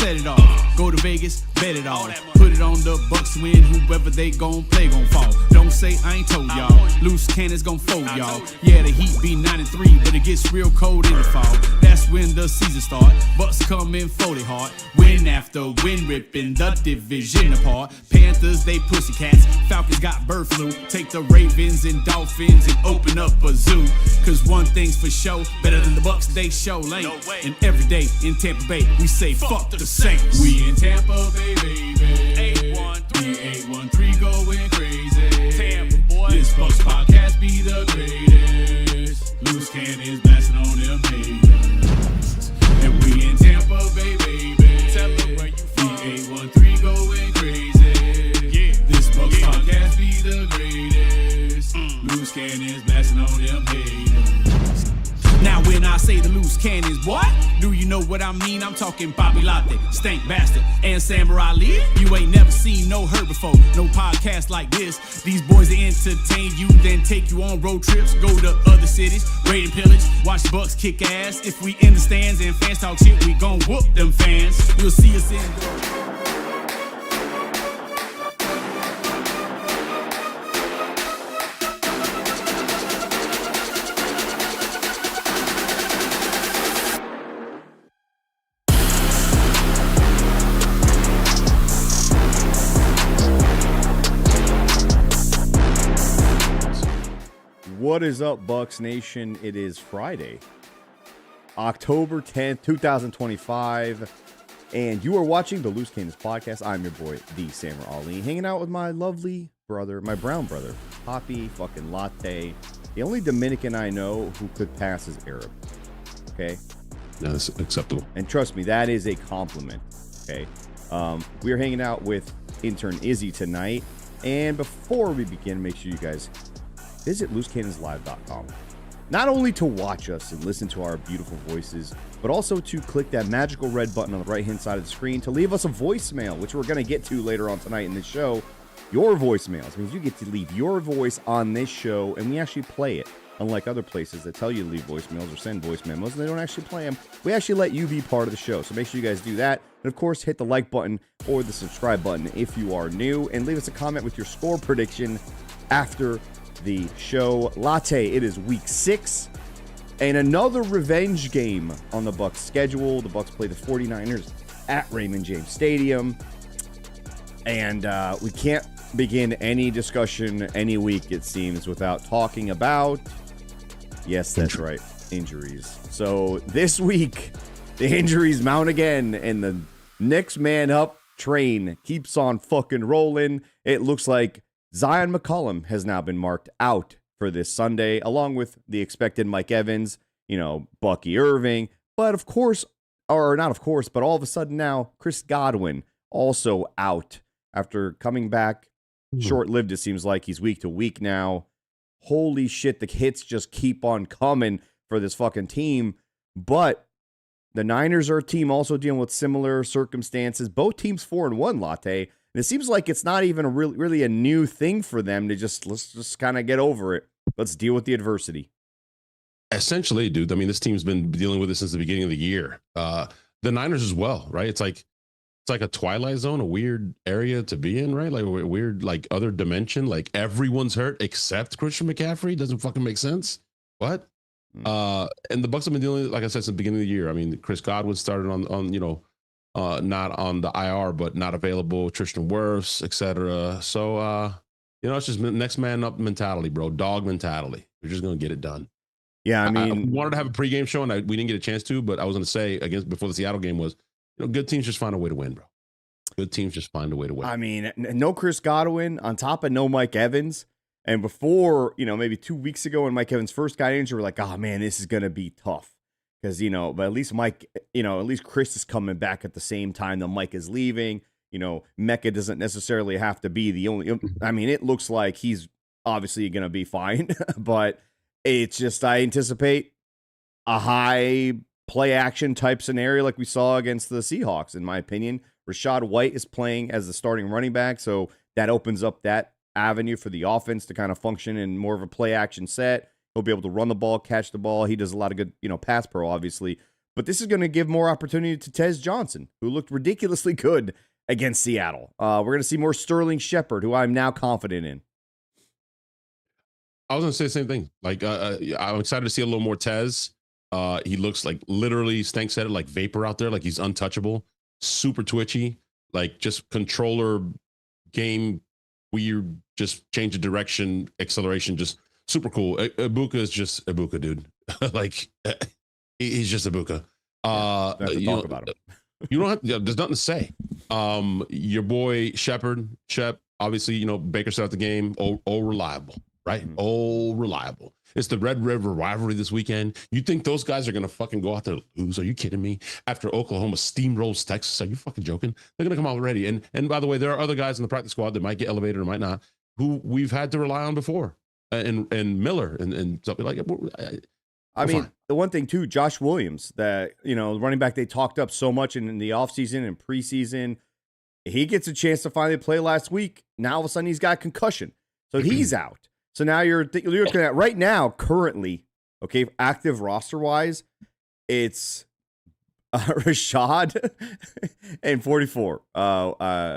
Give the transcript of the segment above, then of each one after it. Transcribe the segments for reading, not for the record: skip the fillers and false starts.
set it off. Go to Vegas, bet it all. Put it on the Bucs win, whoever they gon' play gon' fall. Don't say I ain't told y'all. Loose cannons gon' fold y'all. Yeah, the Heat be 9-3, but it gets real cold in the fall. That's when the season start. Bucs come in 40 hard. Win after win, ripping the division apart. Panthers, they pussycats. Falcons got bird flu. Take the Ravens and Dolphins and open up a zoo. Cause one thing's for sure, better than the Bucs, they show lane. And every day in Tampa Bay, we say fuck the Saints. We in Tampa Bay, baby. 813 going crazy. Tampa, boy. This Bucs podcast be the greatest. Loose cannons blasting on them haters. And we in Tampa Bay, baby. Tell them where you from. 813 going crazy. Yeah. This Bucs podcast be the greatest. Loose cannons blasting on them haters. Now when I say the loose cannons, what? Do you know what I mean? I'm talking Bobby Latte, Stank Bastard, and Samurai Lee. You ain't never seen no hurt before, no podcast like this. These boys will entertain you, then take you on road trips, go to other cities, raid and pillage, watch the Bucs kick ass. If we in the stands and fans talk shit, we gon' whoop them fans. You'll see us in What is up, Bucs Nation? It is Friday, October 10th, 2025, and you are watching the Loose Cannons podcast. I'm your boy, the Samurai Ali, hanging out with my lovely brother, my brown brother, Poppy fucking Latte, the only Dominican I know who could pass as Arab. Okay? That's acceptable. And trust me, that is a compliment. Okay? We are hanging out with intern Izzy tonight, and before we begin, make sure you guys visit loosecannonslive.com. Not only to watch us and listen to our beautiful voices, but also to click that magical red button on the right-hand side of the screen to leave us a voicemail, which we're going to get to later on tonight in this show. Your voicemails means you get to leave your voice on this show, and we actually play it. Unlike other places that tell you to leave voicemails or send voice memos, and they don't actually play them, we actually let you be part of the show. So make sure you guys do that. And of course, hit the like button or the subscribe button if you are new, and leave us a comment with your score prediction after the show. Latte, it is week 6 and another revenge game on the Bucs schedule. The Bucs play the 49ers at Raymond James Stadium, and we can't begin any discussion any week, it seems, without talking about, yes, that's right, injuries. So this week, the injuries mount again, and the next man up train keeps on fucking rolling. It looks like Zion McCollum has now been marked out for this Sunday, along with the expected Mike Evans, Bucky Irving. But of course, or not of course, but all of a sudden now, Chris Godwin also out after coming back. Short-lived, it seems like. He's week to week now. Holy shit, the hits just keep on coming for this fucking team. But the Niners are a team also dealing with similar circumstances. Both teams 4-1, Latte. And it seems like it's not even really a new thing for them to let's just kind of get over it. Let's deal with the adversity. Essentially, dude. I mean, this team's been dealing with this since the beginning of the year. The Niners as well, right? It's like a twilight zone, a weird area to be in, right? Like a weird, like other dimension. Like everyone's hurt except Christian McCaffrey. Doesn't fucking make sense. What? And the Bucs have been dealing, like I said, since the beginning of the year. I mean, Chris Godwin started on not on the IR, but not available. Tristan Wirfs, etc. So, it's just next man up mentality, bro. Dog mentality. We're just gonna get it done. Yeah, I mean, I wanted to have a pregame show, and we didn't get a chance to. But I was gonna say before the Seattle game was, good teams just find a way to win, bro. Good teams just find a way to win. I mean, no Chris Godwin on top of no Mike Evans. And before, maybe 2 weeks ago when Mike Evans first got injured, we're like, oh man, this is gonna be tough. Because, but at least Mike, at least Chris is coming back at the same time that Mike is leaving. Mecca doesn't necessarily have to be the only. I mean, it looks like he's obviously going to be fine, but it's just, I anticipate a high play action type scenario like we saw against the Seahawks, in my opinion. Rashad White is playing as the starting running back, so that opens up that avenue for the offense to kind of function in more of a play action set. He'll be able to run the ball, catch the ball. He does a lot of good, pass pro, obviously. but this is going to give more opportunity to Tez Johnson, who looked ridiculously good against Seattle. We're going to see more Sterling Shepard, who I'm now confident in. I was going to say the same thing. Like, I'm excited to see a little more Tez. He looks like literally, Stank said it, like vapor out there, like he's untouchable, super twitchy, like just controller game, weird, just change of direction, acceleration, just super cool. Ibuka is just Ibuka, dude. Like, he's just Ibuka. Don't have to talk about him. You don't have to, there's nothing to say. Your boy Shep, obviously, Baker set out the game. Oh, reliable, right? Mm-hmm. Oh, reliable. It's the Red River rivalry this weekend. You think those guys are going to fucking go out there and lose? Are you kidding me? After Oklahoma steamrolls Texas, are you fucking joking? They're going to come out ready. And by the way, there are other guys in the practice squad that might get elevated or might not, who we've had to rely on before. And Miller and something like that. I mean, the one thing too, Josh Williams, that, running back they talked up so much in the offseason and preseason, he gets a chance to finally play last week. Now all of a sudden he's got a concussion. So he's out. So now you're looking at right now, currently, okay, active roster-wise, it's Rashad and 44.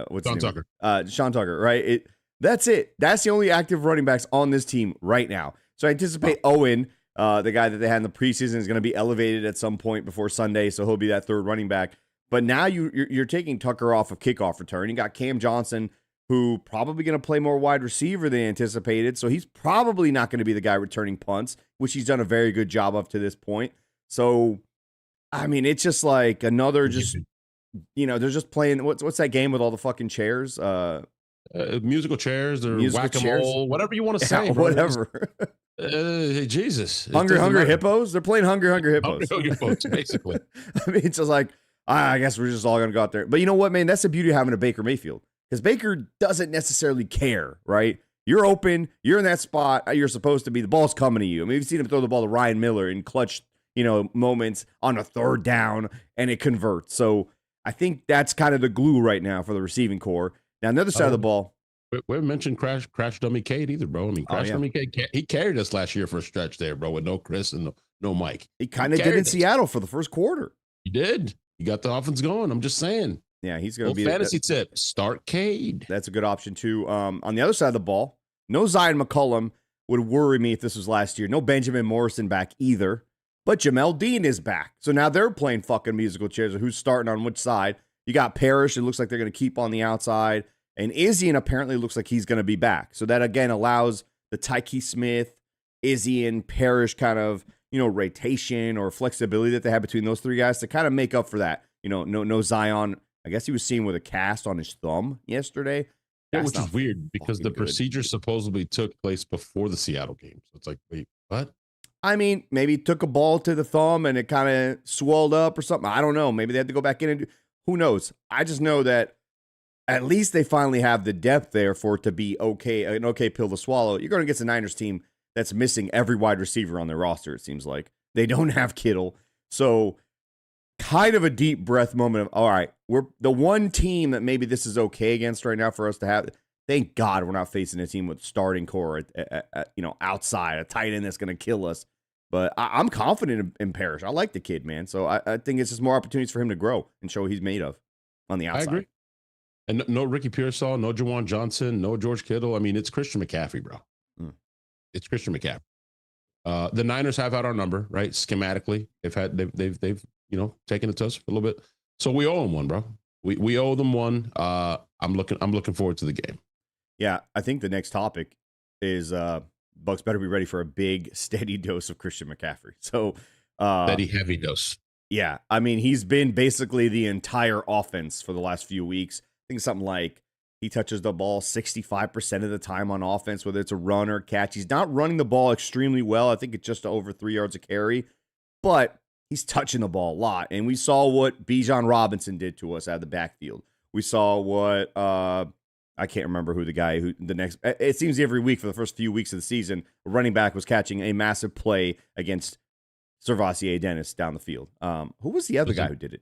What's Sean Tucker. Sean Tucker, right? That's it. That's the only active running backs on this team right now. So I anticipate Owen, the guy that they had in the preseason, is going to be elevated at some point before Sunday, so he'll be that third running back. But now you're taking Tucker off of kickoff return. You got Cam Johnson, who probably going to play more wide receiver than anticipated, so he's probably not going to be the guy returning punts, which he's done a very good job of to this point. So, I mean, it's just like another they're just playing, what's that game with all the fucking chairs? Musical chairs or whack-a-mole, whatever you want to say. Bro. Whatever. Jesus. Hungry Hippos? They're playing Hungry Hippos. Hungry Hippos, basically. I mean, it's just like, I guess we're just all going to go out there. But you know what, man? That's the beauty of having a Baker Mayfield. Because Baker doesn't necessarily care, right? You're open. You're in that spot. You're supposed to be. The ball's coming to you. I mean, we've seen him throw the ball to Ryan Miller in clutch, moments on a third down, and it converts. So I think that's kind of the glue right now for the receiving core. Now, on the other side of the ball. We haven't mentioned Crash Dummy Cade either, bro. I mean, Dummy Cade, he carried us last year for a stretch there, bro, with no Chris and no Mike. He kind of did in Seattle for the first quarter. He did. He got the offense going. I'm just saying. Yeah, he's going to be fantasy tip. Start Cade. That's a good option too. On the other side of the ball, no Zion McCollum would worry me if this was last year. No Benjamin Morrison back either. But Jamel Dean is back. So now they're playing fucking musical chairs of who's starting on which side. You got Parrish. It looks like they're going to keep on the outside. And Izzy apparently looks like he's going to be back. So that, again, allows the Tyke Smith, Izzy, and Parrish kind of, rotation or flexibility that they have between those three guys to kind of make up for that. No Zion. I guess he was seen with a cast on his thumb yesterday. Yeah, which is weird because the procedure supposedly took place before the Seattle game. So it's like, wait, what? I mean, maybe he took a ball to the thumb and it kind of swelled up or something. I don't know. Maybe they had to go back in and who knows? I just know that at least they finally have the depth there for it to be okay, an okay pill to swallow. You're going against a Niners team that's missing every wide receiver on their roster, it seems like. They don't have Kittle. So kind of a deep breath moment of, all right, we're the one team that maybe this is okay against right now for us to have. Thank God we're not facing a team with starting core outside, a tight end that's going to kill us. But I'm confident in Parrish. I like the kid, man. So I think it's just more opportunities for him to grow and show what he's made of on the outside. I agree. And no Ricky Pearsall, no Jawan Johnson, no George Kittle. I mean, it's Christian McCaffrey, bro. It's Christian McCaffrey. The Niners have had our number, right? Schematically, they've taken it to us a little bit. So we owe them one, bro. We owe them one. I'm looking forward to the game. Yeah, I think the next topic is Bucs better be ready for a big, steady dose of Christian McCaffrey. So steady, heavy dose. Yeah, I mean, he's been basically the entire offense for the last few weeks. I think something like he touches the ball 65% of the time on offense, whether it's a run or catch. He's not running the ball extremely well. I think it's just over 3 yards a carry, but he's touching the ball a lot. And we saw what Bijan Robinson did to us out of the backfield. We saw what I can't remember who the next. It seems every week for the first few weeks of the season, a running back was catching a massive play against Servassier Dennis down the field. Who was the other guy who did it?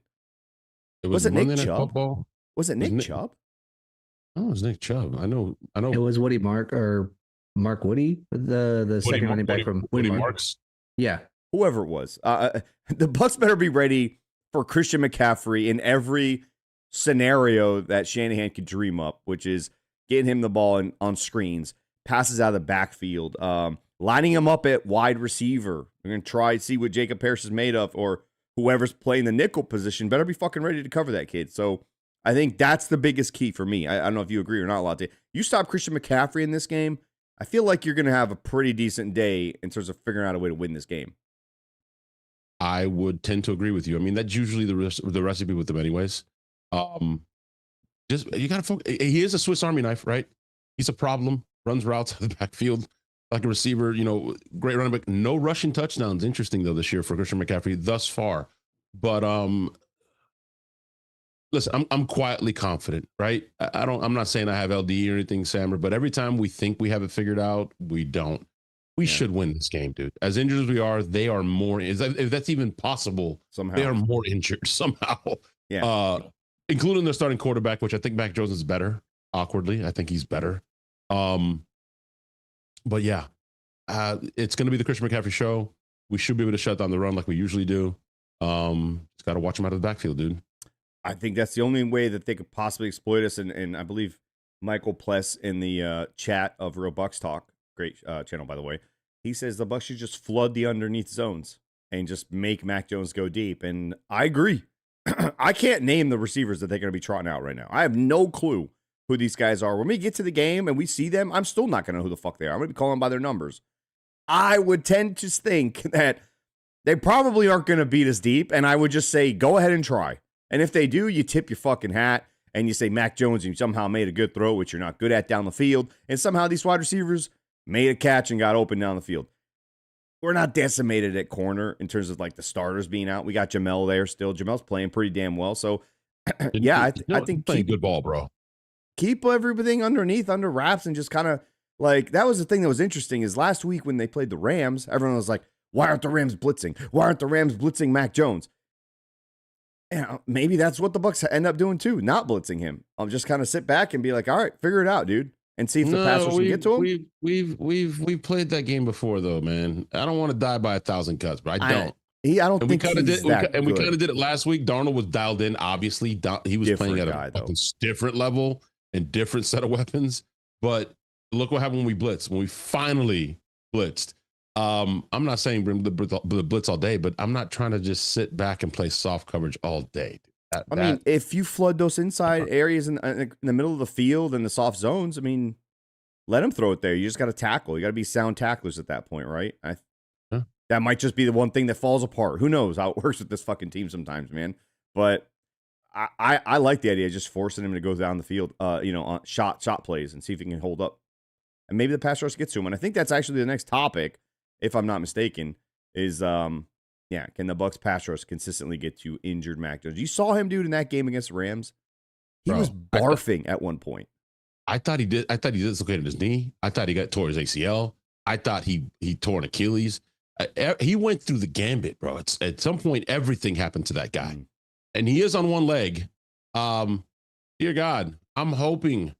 Was it Nick Chubb? Football. Was it Nick Chubb? Oh, it was Nick Chubb. I know. It was Mark Woody, the second running back from Woody Marks. Yeah. whoever it was. The Bucs better be ready for Christian McCaffrey in every scenario that Shanahan could dream up, which is getting him the ball on screens, passes out of the backfield, lining him up at wide receiver. We're going to try and see what Jacob Parrish is made of, or whoever's playing the nickel position better be fucking ready to cover that kid. So I think that's the biggest key for me. I don't know if you agree or not, Latte. You stop Christian McCaffrey in this game, I feel like you're going to have a pretty decent day in terms of figuring out a way to win this game. I would tend to agree with you. I mean, that's usually the recipe with them anyways. Just you got to focus. He is a Swiss Army knife, right? He's a problem, runs routes out of the backfield like a receiver, great running back. No rushing touchdowns. Interesting though this year for Christian McCaffrey thus far. But listen, I'm quietly confident, right? I'm not saying I have LD or anything, Sammer, but every time we think we have it figured out, we don't. We should win this game, dude. As injured as we are, they are more. If that's even possible, somehow they are more injured somehow. Yeah. Including their starting quarterback, which I think Mac Jones is better. Awkwardly, I think he's better. But yeah, it's going to be the Christian McCaffrey show. We should be able to shut down the run like we usually do. Just got to watch him out of the backfield, dude. I think that's the only way that they could possibly exploit us. And I believe Michael Pless in the chat of Real Bucs Talk, great channel, by the way, he says the Bucs should just flood the underneath zones and just make Mac Jones go deep. And I agree. I can't name the receivers that they're going to be trotting out right now. I have no clue who these guys are. When we get to the game and we see them, I'm still not going to know who the fuck they are. I'm going to be calling them by their numbers. I would tend to think that they probably aren't going to beat us deep, and I would just say, go ahead and try. And if they do, you tip your fucking hat, and you say, Mac Jones, you somehow made a good throw, which you're not good at down the field, and somehow these wide receivers made a catch and got open down the field. We're not decimated at corner in terms of like the starters being out. We got Jamel there still. Jamel's playing pretty damn well. So, yeah, I think playing good ball, bro. Keep everything underneath, under wraps, and just kind of like, that was the thing that was interesting is last week when they played the Rams, everyone was like, why aren't the Rams blitzing? Why aren't the Rams blitzing Mac Jones? And maybe that's what the Bucs end up doing too, not blitzing him. I'll just kind of sit back and be like, all right, figure it out, dude. And see if the pass rush can get to him. We've played that game before though, man. I don't want to die by 1,000 cuts, but I don't. I don't think he's that good. We kind of did it last week. Darnold was dialed in. Obviously, he was playing at a different level and different set of weapons. But look what happened when we blitzed. When we finally blitzed. I'm not saying bring the blitz all day, but I'm not trying to just sit back and play soft coverage all day. I mean, if you flood those inside areas in the middle of the field and the soft zones, I mean, let them throw it there. You just got to tackle. You got to be sound tacklers at that point, right? That might just be the one thing that falls apart. Who knows how it works with this fucking team sometimes, man. But I like the idea of just forcing him to go down the field, on shot plays and see if he can hold up. And maybe the pass rush gets to him. And I think that's actually the next topic, if I'm not mistaken, is can the Bucs pass rush consistently get to injured Mac Jones? You saw him, dude, in that game against the Rams. He was barfing at one point. I thought he dislocated his knee. I thought he tore his ACL. I thought he tore an Achilles. He went through the gambit, bro. At some point, everything happened to that guy. And he is on one leg. Dear God, I'm hoping,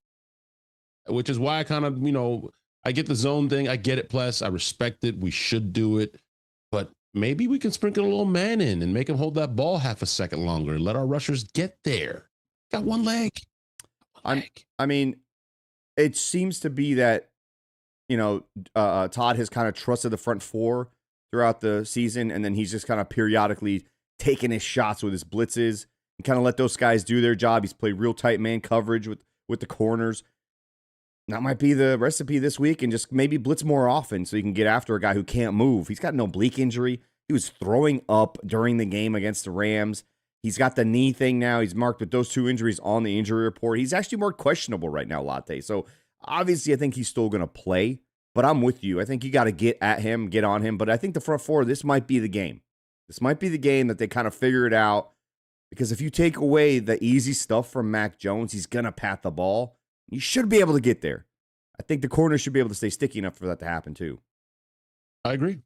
which is why I kind of, I get the zone thing. I get it, plus I respect it. We should do it. But maybe we can sprinkle a little man in and make him hold that ball half a second longer and let our rushers get there. Got one leg. I mean, it seems to be that, Todd has kind of trusted the front four throughout the season, and then he's just kind of periodically taking his shots with his blitzes and kind of let those guys do their job. He's played real tight man coverage with the corners. That might be the recipe this week, and just maybe blitz more often so you can get after a guy who can't move. He's got an oblique injury. He was throwing up during the game against the Rams. He's got the knee thing now. He's marked with those two injuries on the injury report. He's actually more questionable right now, Latte. So obviously I think he's still going to play, but I'm with you. I think you got to get at him, get on him. But I think the front four, this might be the game. This might be the game that they kind of figure it out, because if you take away the easy stuff from Mac Jones, he's going to pat the ball. You should be able to get there. I think the corner should be able to stay sticky enough for that to happen too. I agree.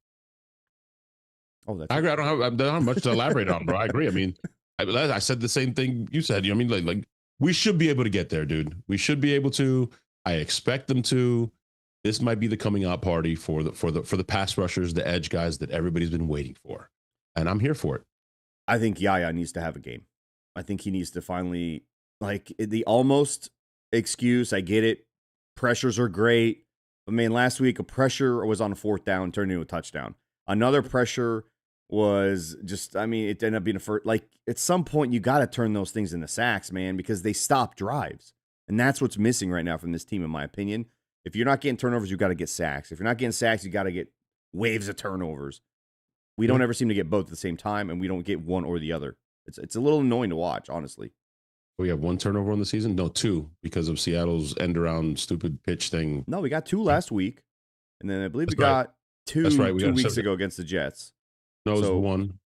I agree. I don't have much to elaborate on, bro. I agree. I mean, I said the same thing you said. I mean, like we should be able to get there, dude. We should be able to. I expect them to. this might be the coming out party for the pass rushers, the edge guys that everybody's been waiting for, and I'm here for it. I think Yaya needs to have a game. I think he needs to finally, like, the almost excuse. I get it. Pressures are great. But, man, last week a pressure was on a 4th down, turned into a touchdown. Another pressure was just, I mean, it ended up being a first. Like, at some point, you got to turn those things into sacks, man, because they stop drives. And that's what's missing right now from this team, in my opinion. If you're not getting turnovers, you got to get sacks. If you're not getting sacks, you got to get waves of turnovers. We don't ever seem to get both at the same time, and we don't get one or the other. It's a little annoying to watch, honestly. We have 1 turnover on the season? No, 2, because of Seattle's end around stupid pitch thing. No, we got 2 last week, and then I believe That's we got 2 That's right. 2 weeks ago against the Jets. No, it was So, 1.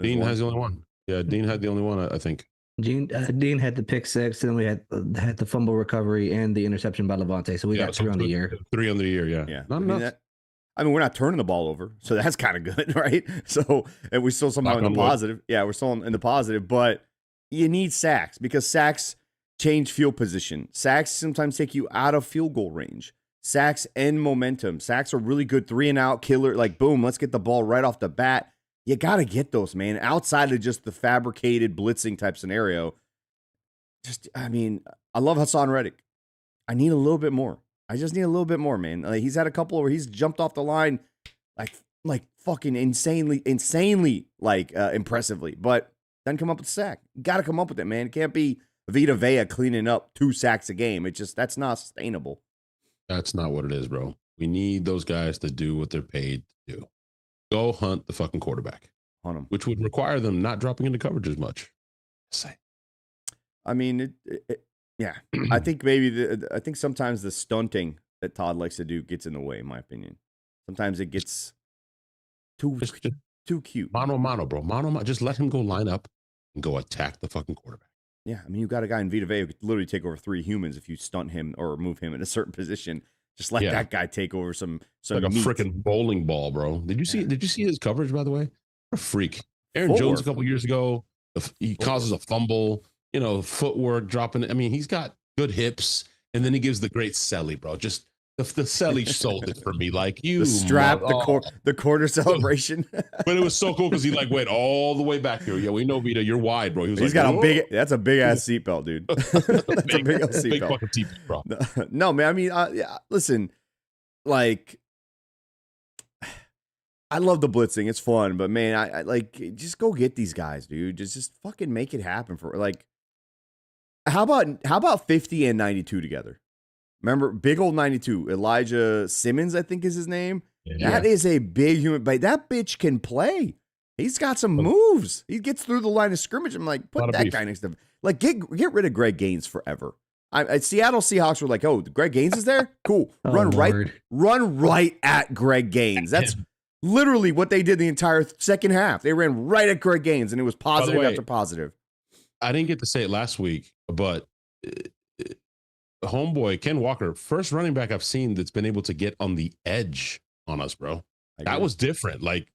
Dean has the only one. Yeah, Dean had the only one, I think. Dean had the pick 6, and then we had the fumble recovery and the interception by Levante. So we got 3 on the year. 3 on the year, yeah. Yeah. Not enough. I mean, we're not turning the ball over, so that's kind of good, right? So, and we're still somehow in the positive. Yeah, we're still in the positive, but you need sacks because sacks change field position. Sacks sometimes take you out of field goal range. Sacks end momentum. Sacks are really good 3-and-out killer. Like, boom, let's get the ball right off the bat. You got to get those, man, outside of just the fabricated blitzing type scenario. Just, I mean, I love Hassan Reddick. I need a little bit more. I just need a little bit more, man. Like, he's had a couple where he's jumped off the line like fucking insanely like impressively, but doesn't come up with a sack. You got to come up with it, man. It can't be Vita Vea cleaning up 2 sacks a game. That's not sustainable. That's not what it is, bro. We need those guys to do what they're paid to do. Go hunt the fucking quarterback. Hunt him. Which would require them not dropping into coverage as much. I mean, yeah. I think I think sometimes the stunting that Todd likes to do gets in the way, in my opinion. Sometimes it gets too cute. Mano, bro. Mano. Just let him go line up and go attack the fucking quarterback. Yeah, I mean, you got a guy in Vita Vea who could literally take over 3 humans if you stunt him or move him in a certain position. Just let that guy take over some like a meat. freaking bowling ball, bro. Did you see his coverage, by the way? What a freak. Aaron Jones a couple years ago, he causes a fumble, footwork dropping. I mean, he's got good hips, and then he gives the great Selly, bro. Just the Selly sold it for me. Like the strap, the quarter celebration. But it was so cool because he went all the way back here. Yeah, we know Vita, you're wide, bro. He's got that's a big ass seatbelt, dude. That's a big ass seatbelt. Big fucking seatbelt, bro. No, man. I mean, yeah, listen, like, I love the blitzing. It's fun, but man, I like, just go get these guys, dude. Just fucking make it happen for, like, how about 50 and 92 together? Remember, big old 92, Elijah Simmons, I think is his name. Yeah. That is a big human, but that bitch can play. He's got some moves. He gets through the line of scrimmage. I'm like, put that guy next to him. Like, get rid of Greg Gaines forever. Seattle Seahawks were like, oh, Greg Gaines is there? Cool. Run right at Greg Gaines. That's literally what they did the entire second half. They ran right at Greg Gaines, and it was positive after positive. I didn't get to say it last week, but homeboy Ken Walker, first running back I've seen that's been able to get on the edge on us, bro. That was different. Like,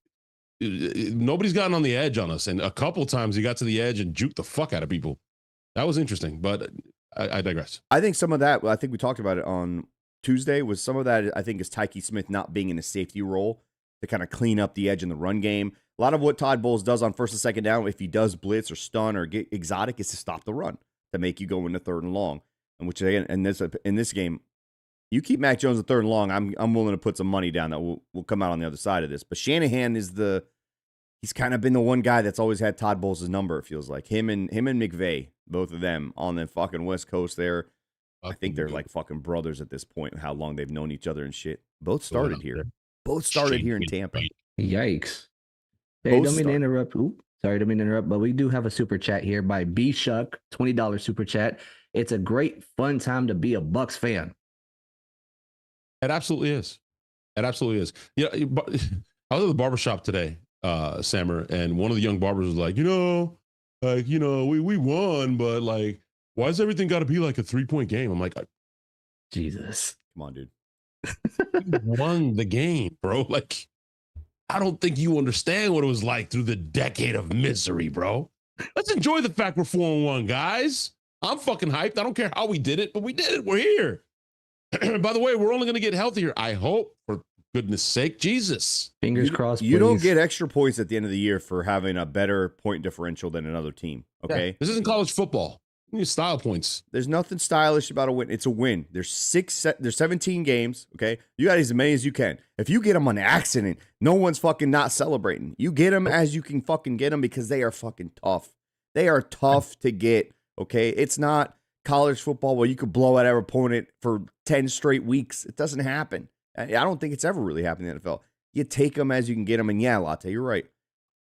nobody's gotten on the edge on us, and a couple times he got to the edge and juked the fuck out of people. That was interesting, but I digress. I think some of that, I think we talked about it on Tuesday, was some of that, I think, is Tyke Smith not being in a safety role to kind of clean up the edge in the run game. A lot of what Todd Bowles does on 1st and 2nd down, if he does blitz or stun or get exotic, is to stop the run, to make you go into 3rd and long. And which, again, in this game, you keep Mac Jones at 3rd and long, I'm willing to put some money down that will come out on the other side of this. But Shanahan is he's kind of been the one guy that's always had Todd Bowles' number, it feels like. Him and McVay, both of them on the fucking West Coast there. I think they're like fucking brothers at this point, how long they've known each other and shit. Both started here. Both started here in Tampa. Yikes. Hey, don't mean to interrupt. Sorry, don't mean to interrupt, but we do have a super chat here by B Shuck, $20 super chat. It's a great, fun time to be a Bucs fan. It absolutely is. It absolutely is. Yeah, I was at the barbershop today, Sammer, and one of the young barbers was like, we won, but like, why does everything got to be like a 3-point game? I'm like, Jesus. Come on, dude. We won the game, bro. Like, I don't think you understand what it was like through the decade of misery, bro. Let's enjoy the fact we're 4-1, guys. I'm fucking hyped. I don't care how we did it, but we did it. We're here. By the way, we're only going to get healthier. I hope, for goodness sake, Jesus. Fingers crossed. You don't please. get extra points at the end of the year for having a better point differential than another team. Okay. Yeah, this isn't college football. You need style points. There's nothing stylish about a win. It's a win. There's 17 games. Okay. You got as many as you can. If you get them on accident, no one's fucking not celebrating. You get them as you can fucking get them because they are fucking tough. They are tough to get. Okay. It's not college football where you could blow out our opponent for 10 straight weeks. It doesn't happen. I don't think it's ever really happened in the NFL. You take them as you can get them. And yeah, Latte, you're right.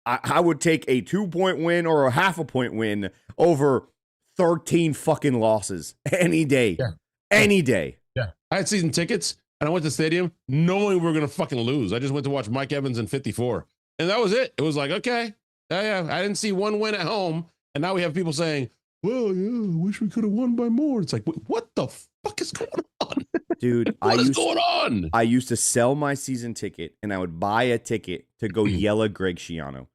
I would take a 2-point win or a half a point win over 13 fucking losses any day. Yeah. Any day. Yeah. I had season tickets and I went to the stadium knowing we were going to fucking lose. I just went to watch Mike Evans in 54. And that was it. It was like, okay. Yeah. I didn't see one win at home. And now we have people saying, well, yeah, I wish we could have won by more. It's like, what the fuck is going on? Dude, what is going on? I used to sell my season ticket and I would buy a ticket to go yell at Greg Schiano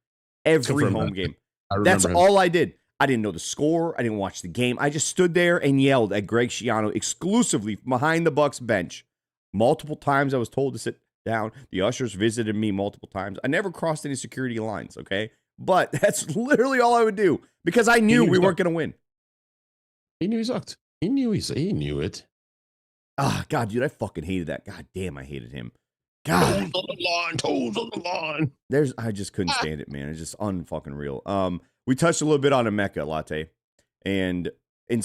every home game. That's all I did. I didn't know the score. I didn't watch the game. I just stood there and yelled at Greg Schiano exclusively behind the Bucs bench. Multiple times I was told to sit down. The ushers visited me multiple times. I never crossed any security lines, okay? But that's literally all I would do because I knew we weren't going to win. He knew he sucked. He knew it. Ah, God, dude, I fucking hated that. God damn, I hated him. God. Toes on the line. I just couldn't stand it, man. It's just unfucking real. We touched a little bit on Emeka, Latte. And in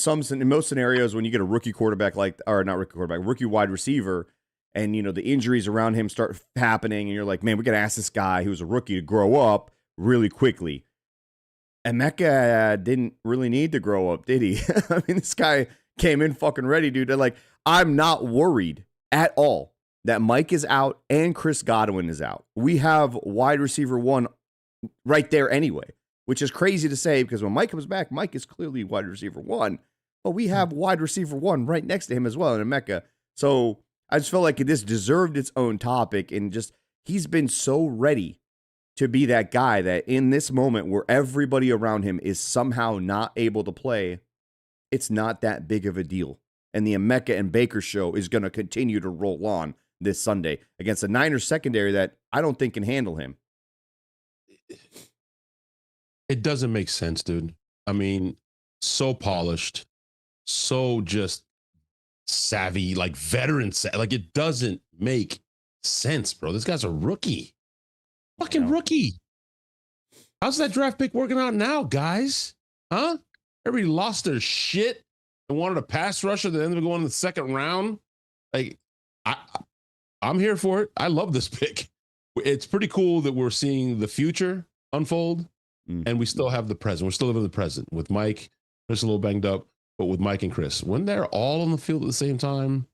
most scenarios, when you get a rookie quarterback rookie wide receiver, and, you know, the injuries around him start happening, and you're like, man, we got to ask this guy who's a rookie to grow up really quickly. Emeka didn't really need to grow up, did he? I mean, this guy came in fucking ready, dude. Like, I'm not worried at all that Mike is out and Chris Godwin is out. We have wide receiver 1 right there anyway, which is crazy to say because when Mike comes back, Mike is clearly wide receiver 1, but we have wide receiver 1 right next to him as well in Emeka. So I just felt like this deserved its own topic, and just he's been so ready to be that guy that in this moment where everybody around him is somehow not able to play, it's not that big of a deal. And the Emeka and Baker show is going to continue to roll on this Sunday against a Niners secondary that I don't think can handle him. It doesn't make sense, dude. I mean, so polished, so just savvy, like veteran. Like, it doesn't make sense, bro. This guy's a rookie. Fucking rookie. How's that draft pick working out now, guys? Huh? Everybody lost their shit and wanted a pass rusher that ended up going in the second round. Like, I'm here for it. I love this pick. It's pretty cool that we're seeing the future unfold, and we still have the present. We're still living in the present with Mike. Chris a little banged up, but with Mike and Chris, when they're all on the field at the same time,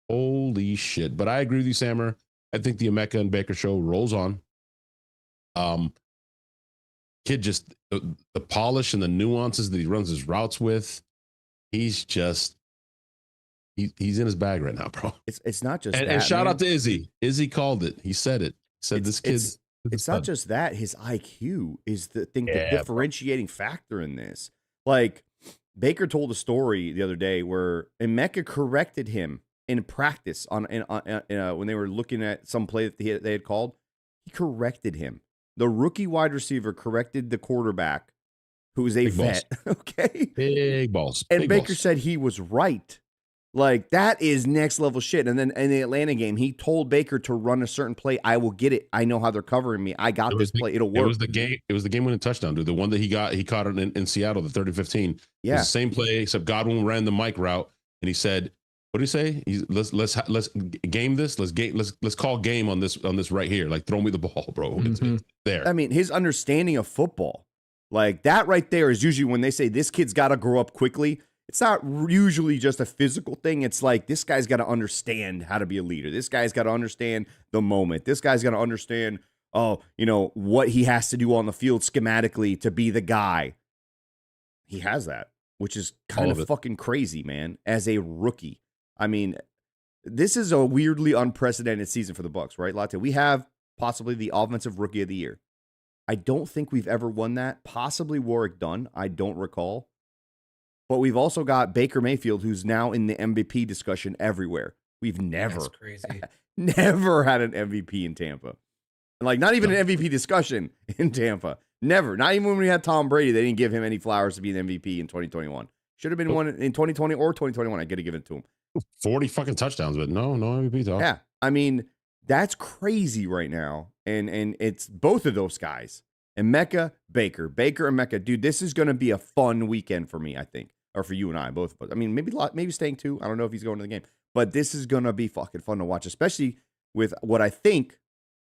holy shit. But I agree with you, Sammer. I think the Emeka and Baker show rolls on. Kid, just the polish and the nuances that he runs his routes with, he's in his bag right now, bro. It's not just and, that, and shout man. out to Izzy. Izzy called it. He said it. He said this kid. It's not just that. His IQ is the differentiating factor in this. Like, Baker told a story the other day where Emeka corrected him in practice on when they were looking at some play that they had called. He corrected him. The rookie wide receiver corrected the quarterback, who's a vet. Okay, big balls. And Baker said he was right. Like, that is next level shit. And then in the Atlanta game, he told Baker to run a certain play. I will get it. I know how they're covering me. I got this play. It'll work. It was the game winning touchdown, dude. The one that he caught it in Seattle, the 30-15. Yeah. It was the same play, except Godwin ran the Mike route, and he said, what did he say? Let's game this. Let's call game on this right here. Like, throw me the ball, bro. It's there. I mean, his understanding of football, like that right there, is usually when they say this kid's got to grow up quickly. It's not usually just a physical thing. It's like, this guy's got to understand how to be a leader. This guy's got to understand the moment. This guy's got to understand, what he has to do on the field schematically to be the guy. He has that, which is kind of fucking crazy, man, as a rookie. I mean, this is a weirdly unprecedented season for the Bucs, right, Latte? We have possibly the offensive rookie of the year. I don't think we've ever won that. Possibly Warwick Dunn. I don't recall. But we've also got Baker Mayfield, who's now in the MVP discussion everywhere. We've never, That's crazy. never had an MVP in Tampa. Like, not even an MVP discussion in Tampa. Never. Not even when we had Tom Brady, they didn't give him any flowers to be an MVP in 2021. Should have been one in 2020 or 2021. I got to give it to him. 40 fucking touchdowns, but no MVP talk. Yeah. I mean, that's crazy right now. And it's both of those guys. And Baker and Mecca. Dude, this is going to be a fun weekend for me, I think. Or for you and I, both of us. I mean, maybe staying too. I don't know if he's going to the game. But this is going to be fucking fun to watch, especially with what I think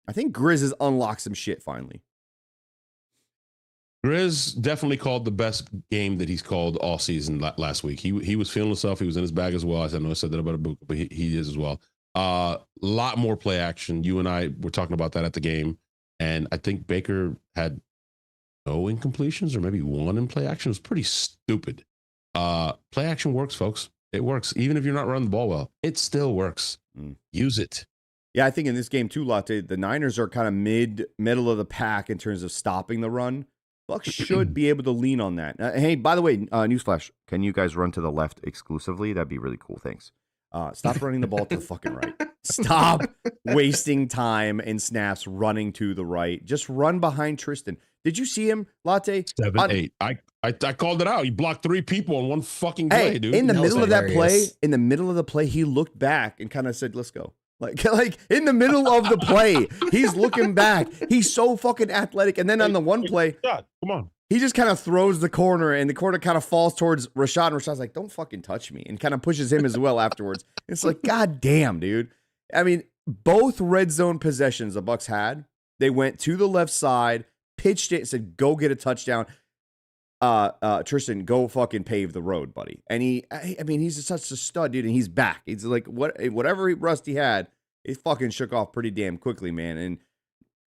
Grizz has unlocked some shit finally. Grizz definitely called the best game that he's called all season last week. He was feeling himself. He was in his bag as well. I know I said that about Ibuka, but he is as well. Lot more play action. You and I were talking about that at the game. And I think Baker had no incompletions or maybe one in play action. It was pretty stupid. Play action works, folks. It works. Even if you're not running the ball well, it still works. Use it. Yeah, I think in this game too, Latte, the Niners are kind of middle of the pack in terms of stopping the run. Bucs should be able to lean on that. Hey, by the way, newsflash, can you guys run to the left exclusively? That'd be really cool. Thanks. Stop running the ball to the fucking right. Stop wasting time and snaps running to the right. Just run behind Tristan. Did you see him, Latte? 7-8. I called it out. He blocked 3 people in one fucking play, dude. In the middle of that play, he looked back and kind of said, "Let's go." Like in the middle of the play, he's looking back. He's so fucking athletic. And then on the one play, God, come on. He just kind of throws the corner, and the corner kind of falls towards Rashad. And Rashad's like, "Don't fucking touch me," and kind of pushes him as well afterwards. It's like, God damn, dude. I mean, both red zone possessions the Bucs had, they went to the left side, pitched it, and said, "Go get a touchdown." Tristan, go fucking pave the road, buddy. And he's such a stud, dude, and he's back. He's like, whatever rust he had, it fucking shook off pretty damn quickly, man. And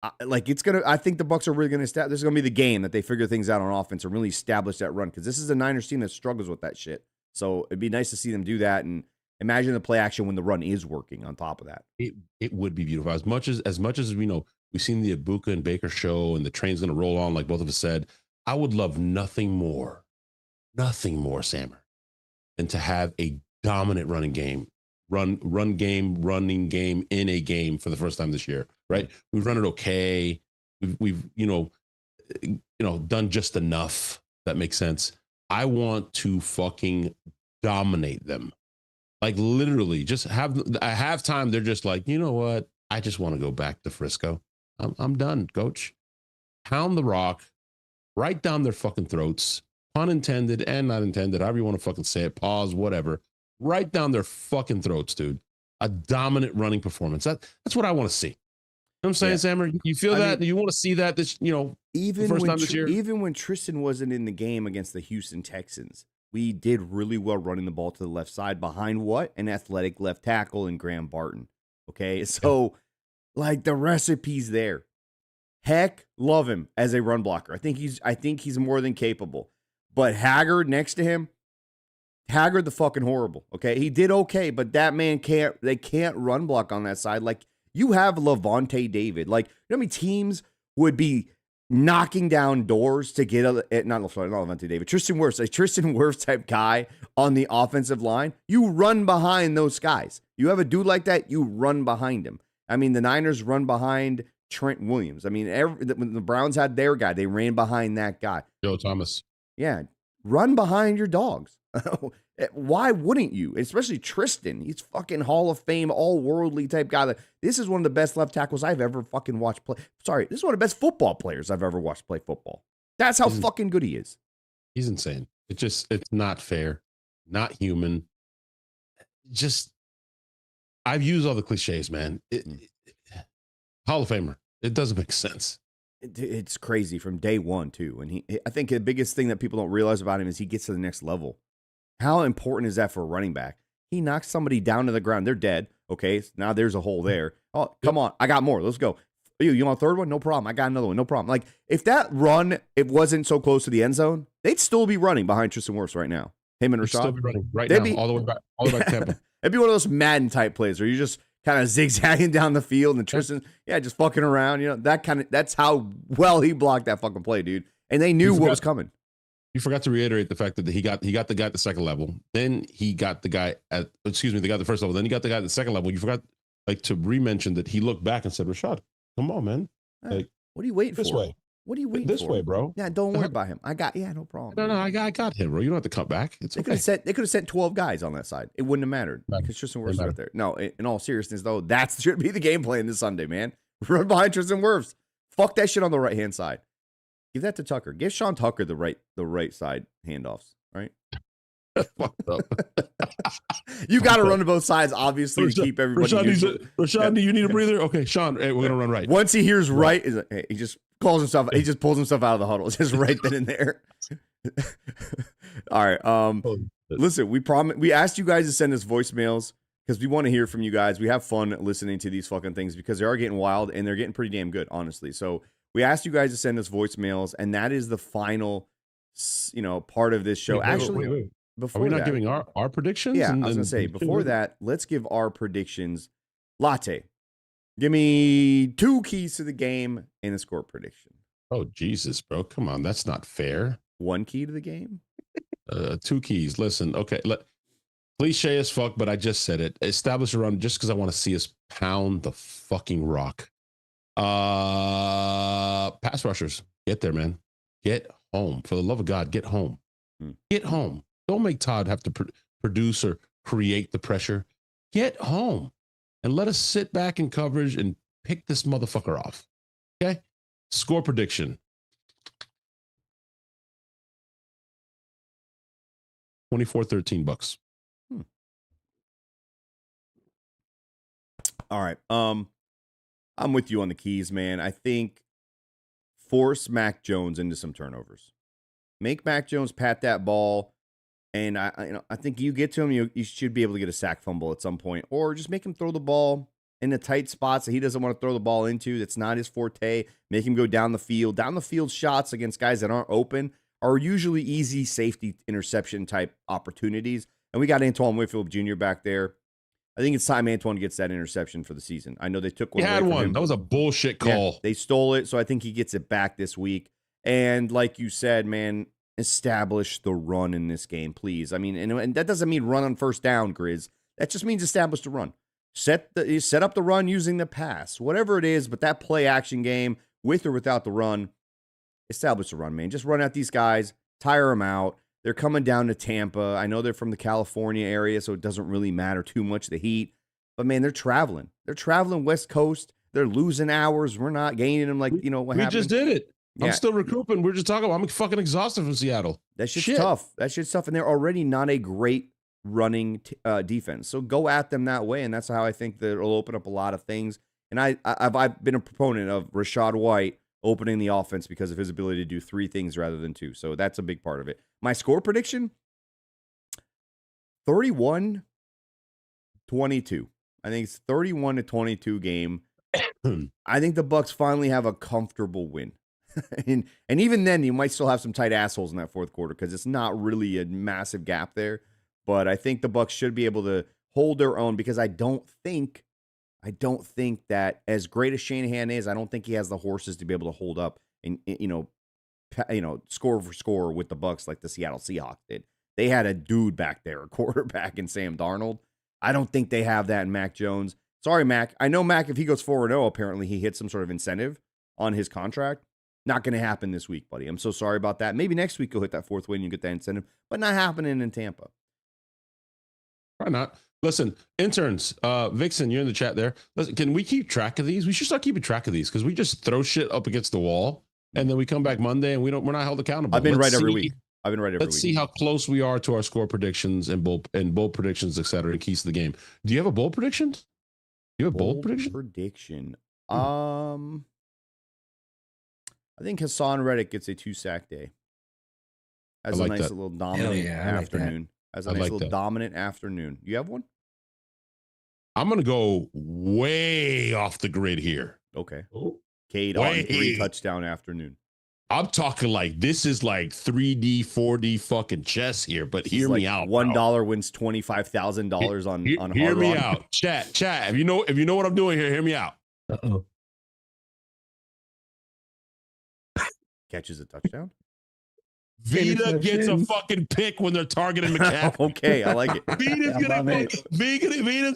I think the Bucs are really going to establish. This is going to be the game that they figure things out on offense and really establish that run, because this is a Niners team that struggles with that shit. So it'd be nice to see them do that, and imagine the play action when the run is working on top of that. It would be beautiful. As much as we know, we've seen the Ibuka and Baker show, and the train's going to roll on, like both of us said. I would love nothing more, Sammer, than to have a dominant running game, running game in a game for the first time this year, right? We've run it okay. We've done just enough. That makes sense. I want to fucking dominate them. Like literally just at halftime, they're just like, you know what? I just want to go back to Frisco. I'm done, coach. Pound the rock. Right down their fucking throats, pun intended and not intended, however you want to fucking say it, pause, whatever. Right down their fucking throats, dude. A dominant running performance. That's what I want to see. You know what I'm saying, Sammer? You feel that? You want to see that even first time this year? Even when Tristan wasn't in the game against the Houston Texans, we did really well running the ball to the left side behind what? An athletic left tackle in Graham Barton. Okay, so like the recipe's there. Heck, love him as a run blocker. I think he's more than capable. But Haggard next to him, Haggard the fucking horrible. Okay, he did okay, but that man they can't run block on that side. Like you have Levante David. Like you know how many teams would be knocking down doors to get not Levante David, Tristan Wirfs, a Tristan Wirfs type guy on the offensive line. You run behind those guys. You have a dude like that, you run behind him. I mean, the Niners run behind Trent Williams. I mean, when the Browns had their guy, they ran behind that guy. Joe Thomas. Yeah. Run behind your dogs. Why wouldn't you? Especially Tristan. He's fucking Hall of Fame, all-worldly type guy. This is one of the best left tackles I've ever fucking watched play. Sorry, this is one of the best football players I've ever watched play football. That's how fucking good he is. He's insane. It's not fair. Not human. I've used all the cliches, man. Hall of Famer. It doesn't make sense. It's crazy from day one, too. And I think the biggest thing that people don't realize about him is he gets to the next level. How important is that for a running back? He knocks somebody down to the ground. They're dead. Okay, so now there's a hole there. Oh, come on. I got more. Let's go. You want a third one? No problem. I got another one. No problem. Like, if that run, it wasn't so close to the end zone, they'd still be running behind Tristan Wirfs right now. Him and Rashad. They'd still be running right now, all the way back to Tampa. It'd be one of those Madden type plays where you just kind of zigzagging down the field and Tristan, just fucking around. That's how well he blocked that fucking play, dude. And they knew what was coming. You forgot to reiterate the fact that he got the guy at the second level. Then he got the guy at the guy at the first level. Then he got the guy at the second level. You forgot to re-mention that he looked back and said, "Rashad, come on, man. Like, what are you waiting this for? way. What are you waiting this for? way, bro? Yeah, don't worry about him. No problem. No, I got him, bro. You don't have to come back. It's okay. They could have sent 12 guys on that side. It wouldn't have mattered because Tristan Wirfs was right there. No, in all seriousness, though, that should be the game plan this Sunday, man. Run behind Tristan Wirfs. Fuck that shit on the right-hand side. Give that to Tucker. Give Sean Tucker the right side handoffs, right? You got to run to both sides, obviously, to keep everybody. Rashad, do you need a breather? Okay, Sean, hey, we're gonna run right. Once he hears right, he just calls himself. He just pulls himself out of the huddle. It's just right then and there. All right. Listen, we asked you guys to send us voicemails because we want to hear from you guys. We have fun listening to these fucking things because they are getting wild and they're getting pretty damn good, honestly. So we asked you guys to send us voicemails, and that is the final, part of this show. Wait. Before are we not giving our predictions? Yeah, I was gonna say before that, let's give our predictions. Latte, give me 2 keys to the game and a score prediction. Oh Jesus, bro, come on, that's not fair. 1 key to the game. 2 keys. Listen, okay, cliche as fuck, but I just said it. Establish a run just because I want to see us pound the fucking rock. Pass rushers, get there, man. Get home. For the love of God, get home. Get home. Don't make Todd have to produce or create the pressure. Get home and let us sit back in coverage and pick this motherfucker off. Okay? Score prediction. 24-13 Bucs. All right. I'm with you on the keys, man. I think force Mac Jones into some turnovers. Make Mac Jones pat that ball. And I think you get to him, you should be able to get a sack fumble at some point, or just make him throw the ball in the tight spots that he doesn't want to throw the ball into. That's not his forte. Make him go down the field. Down the field shots against guys that aren't open are usually easy safety interception type opportunities. And we got Antoine Whitfield Jr. back there. I think it's time Antoine gets that interception for the season. I know they took one. He had one. That was a bullshit call. Yeah, they stole it, so I think he gets it back this week. And like you said, man, establish the run in this game, please. I mean, and that doesn't mean run on first down, Grizz. That just means establish the run. Set up the run using the pass, whatever it is. But that play action game, with or without the run, establish the run, man. Just run at these guys, tire them out. They're coming down to Tampa. I know they're from the California area, so it doesn't really matter too much the heat. But man, they're traveling. They're traveling West Coast. They're losing hours. We're not gaining them what happened. We just did it. Yeah. I'm still recouping. We're just talking about I'm fucking exhausted from Seattle. That shit's tough. That shit's tough. And they're already not a great running defense. So go at them that way. And that's how I think that it'll open up a lot of things. And I've been a proponent of Rachaad White opening the offense because of his ability to do 3 things rather than 2. So that's a big part of it. My score prediction, 31-22. I think it's 31-22 game. I think the Bucs finally have a comfortable win. and even then, you might still have some tight assholes in that fourth quarter because it's not really a massive gap there. But I think the Bucs should be able to hold their own because I don't think that as great as Shanahan is, I don't think he has the horses to be able to hold up and score for score with the Bucs like the Seattle Seahawks did. They had a dude back there, a quarterback in Sam Darnold. I don't think they have that in Mac Jones. Sorry, Mac. I know Mac, if he goes 4-0, apparently he hits some sort of incentive on his contract. Not going to happen this week, buddy. I'm so sorry about that. Maybe next week you'll hit that 4th win, you get that incentive, but not happening in Tampa. Why not? Listen, interns, Vixen, you're in the chat there. Listen, can we keep track of these? We should start keeping track of these because we just throw shit up against the wall and then we come back Monday and we're not held accountable. I've been right every week. Let's see how close we are to our score predictions and bold predictions, et cetera, and keys to the game. Do you have a bold prediction? You have a bold prediction? I think Hassan Reddick gets a 2-sack day. As a nice little dominant afternoon. As a nice little dominant afternoon. You have one? I'm going to go way off the grid here. Okay. Cade on 3-touchdown afternoon. I'm talking like this is like 3D, 4D fucking chess here, but hear me out. $1 wins $25,000 on Hard Hear me Rock. out. Chat. If you know what I'm doing here, hear me out. Uh-oh. Catches a touchdown. Vita gets a fucking pick when they're targeting McCaffrey. Okay, I like it. Vita's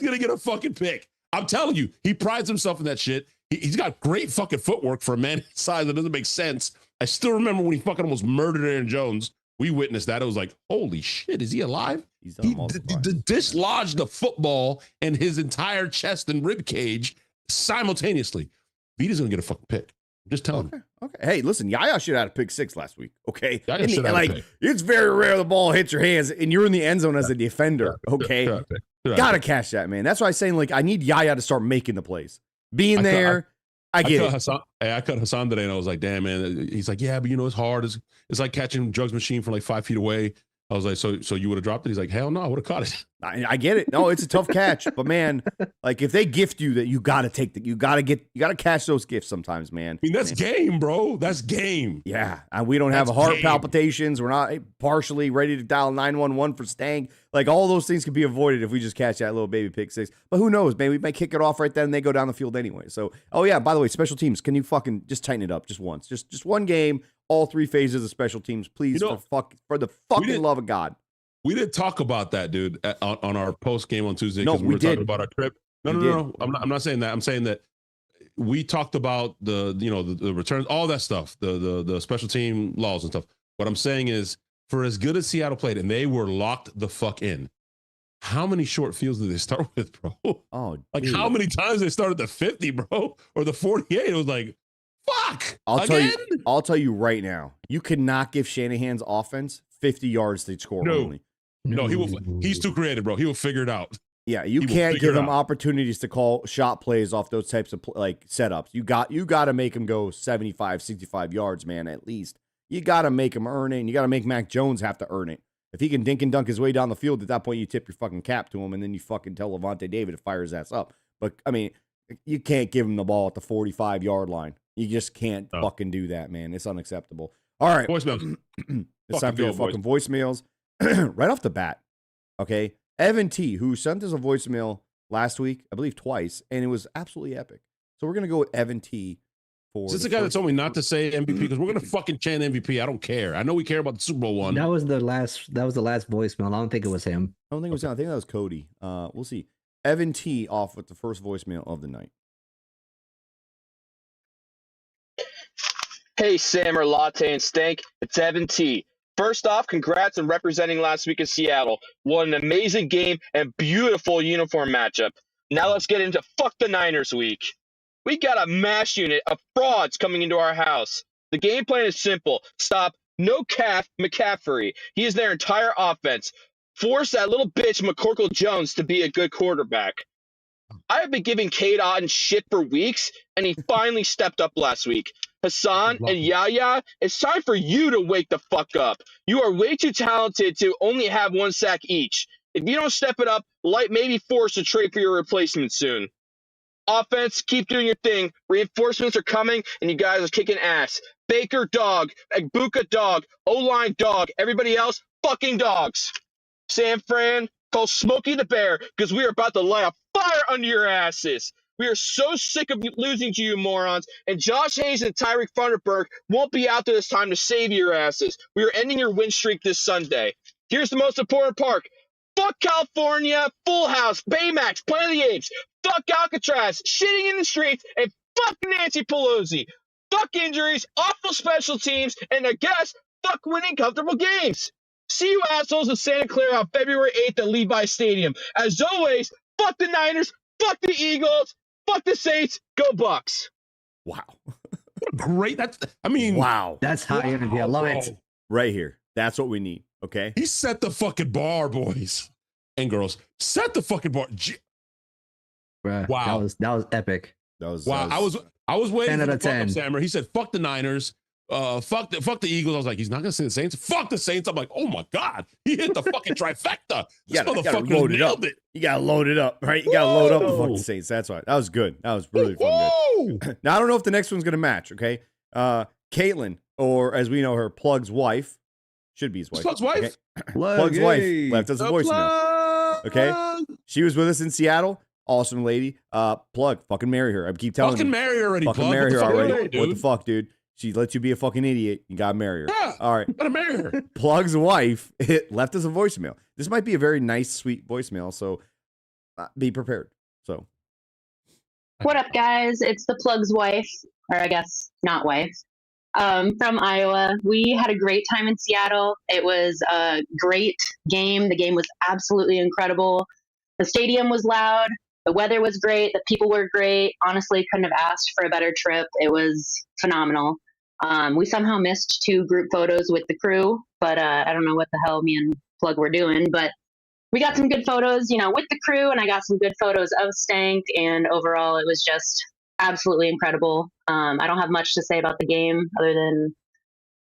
gonna get a fucking pick. I'm telling you, he prides himself in that shit. He's got great fucking footwork for a man his size. That doesn't make sense. I still remember when he fucking almost murdered Aaron Jones. We witnessed that. It was like, holy shit, is he alive? He dislodged the football and his entire chest and rib cage simultaneously. Vita's gonna get a fucking pick. I'm just telling you. Okay. Hey, listen, Yaya should have had a pick 6 last week. Okay. Like, it's very rare the ball hits your hands and you're in the end zone as a defender. Okay. Gotta catch that, man. That's why I'm saying, like, I need Yaya to start making the plays. Being there. I get it. I cut Hassan today and I was like, damn, man. He's like, yeah, but it's hard. It's like catching Drugs Machine from like 5 feet away. I was like, so you would have dropped it? He's like, hell no, I would have caught it. I get it. No, it's a tough catch, but man, like if they gift you that, you got to take that. You got to catch those gifts sometimes, man. I mean, that's game, bro. That's game. Yeah. And we don't have heart palpitations. We're not partially ready to dial 911 for Stang. Like all those things could be avoided if we just catch that little baby pick 6. But who knows, man? We might kick it off right then and they go down the field anyway. So, oh yeah, by the way, special teams, can you fucking just tighten it up just once? Just one game, all 3 phases of special teams, please, for the fucking love of God. We didn't talk about that, dude, on our post game on Tuesday because we were talking about our trip. No. I'm not saying that. I'm saying that we talked about the returns, all that stuff, the special team laws and stuff. What I'm saying is, for as good as Seattle played, and they were locked the fuck in, how many short fields did they start with, bro? Oh, like dude. How many times they started the 50, bro, or the 48? It was like, fuck. I'll tell you right now, you cannot give Shanahan's offense 50 yards to score only. No, he's too creative, bro. He will figure it out. Yeah, you can't give him opportunities to call shot plays off those types of setups. You got to make him go 75, 65 yards, man, at least. You got to make him earn it, and you got to make Mac Jones have to earn it. If he can dink and dunk his way down the field, at that point you tip your fucking cap to him, and then you fucking tell Levante David to fire his ass up. But, I mean, you can't give him the ball at the 45-yard line. You just can't fucking do that, man. It's unacceptable. All right. Voicemails. It's time for your fucking voicemails. Right off the bat, okay? Evan T., who sent us a voicemail last week, I believe twice, and it was absolutely epic. So we're going to go with Evan T. Is this the guy that told me not to say MVP? Because we're going to fucking chant MVP. I don't care. I know we care about the Super Bowl one. That was the last voicemail. I don't think it was him. I don't think it was him. I think that was Cody. We'll see. Evan T. off with the first voicemail of the night. Hey, Sammer, Latte, and Stank. It's Evan T. First off, congrats on representing last week in Seattle. What an amazing game and beautiful uniform matchup. Now let's get into Fuck the Niners week. We got a mash unit of frauds coming into our house. The game plan is simple. Stop McCaffrey. He is their entire offense. Force that little bitch McCorkle Jones to be a good quarterback. I have been giving Cade Otton shit for weeks, and he finally stepped up last week. Hassan and Yaya, it's time for you to wake the fuck up. You are way too talented to only have 1 sack each. If you don't step it up, Light may be forced to trade for your replacement soon. Offense, keep doing your thing. Reinforcements are coming, and you guys are kicking ass. Baker, dog. Egbuka, dog. O-line, dog. Everybody else, fucking dogs. San Fran, call Smokey the Bear, because we are about to light a fire under your asses. We are so sick of losing to you morons, and Josh Hayes and Tyreek Funderburg won't be out there this time to save your asses. We are ending your win streak this Sunday. Here's the most important part. Fuck California, Full House, Baymax, Planet of the Apes. Fuck Alcatraz, shitting in the streets, and fuck Nancy Pelosi. Fuck injuries, awful special teams, and I guess fuck winning comfortable games. See you assholes in Santa Clara on February 8th at Levi Stadium. As always, fuck the Niners, fuck the Eagles, fuck the Saints, go Bucs. Wow. Great. Wow. That's high energy. I love it. Right here. That's what we need. Okay. He set the fucking bar, boys and girls. Set the fucking bar. Bruh, wow. That was epic. Wow. I was waiting 10 for out the of fuck 10. up Sammer. He said, fuck the Niners. Fuck the Eagles. I was like, he's not gonna say the Saints. Fuck the Saints. I'm like, oh my God, he hit the fucking trifecta. This motherfucker nailed it. You gotta load it up, right? You gotta load up the fucking Saints. That's right. That was good. That was really good. Now I don't know if the next one's gonna match. Okay, Caitlin, or as we know her, Plug's wife, should be his wife. Plug's wife. Okay? Plug's wife left us a voicemail. Okay, she was with us in Seattle. Awesome lady. Plug, fucking marry her. I keep telling you. Fucking marry her already. Fucking Plug. marry her already. What the What the fuck, dude? She lets you be a fucking idiot. You gotta marry her. Yeah, All right. gotta marry her. Plug's wife left us a voicemail. This might be a very nice, sweet voicemail, so be prepared. So, what up, guys? It's the Plug's wife, or I guess not wife, from Iowa. We had a great time in Seattle. It was a great game. The game was absolutely incredible. The stadium was loud. The weather was great. The people were great. Honestly, couldn't have asked for a better trip. It was phenomenal. We somehow missed 2 group photos with the crew, but I don't know what the hell me and Plug were doing. But we got some good photos, with the crew, and I got some good photos of Stank. And overall, it was just absolutely incredible. I don't have much to say about the game other than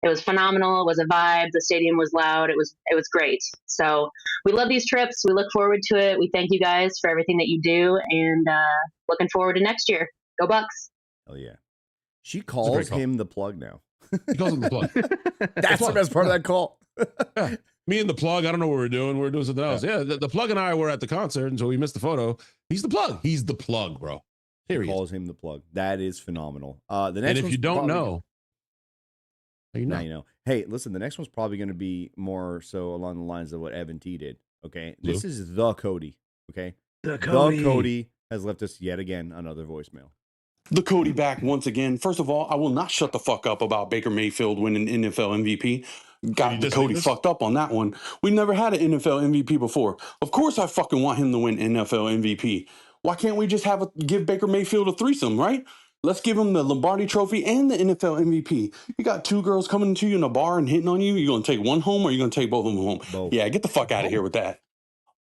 it was phenomenal. It was a vibe. The stadium was loud. It was great. So we love these trips. We look forward to it. We thank you guys for everything that you do, and looking forward to next year. Go Bucs. oh yeah. She calls him the Plug now. He calls him the Plug. That's the best part of that call. Yeah. Me and the Plug, I don't know what we're doing. We're doing something else. Yeah, the Plug and I were at the concert, and so we missed the photo. He's the Plug. He's the Plug, bro. He calls him the Plug. That is phenomenal. The next and if you don't know, now you know. Hey, listen, the next one's probably going to be more so along the lines of what Evan T did. Okay, this is the Cody. Okay, the Cody has left us yet again another voicemail. The Cody back once again. First of all, I will not shut the fuck up about Baker Mayfield winning NFL MVP. Got the Cody fucked up on that one. We never had an NFL MVP before. Of course I fucking want him to win NFL MVP. Why can't we just give Baker Mayfield a threesome, right? Let's give him the Lombardi Trophy and the NFL MVP. You got 2 girls coming to you in a bar and hitting on you. You going to take one home or you going to take both of them home? Both. Yeah, get the fuck out of here with that.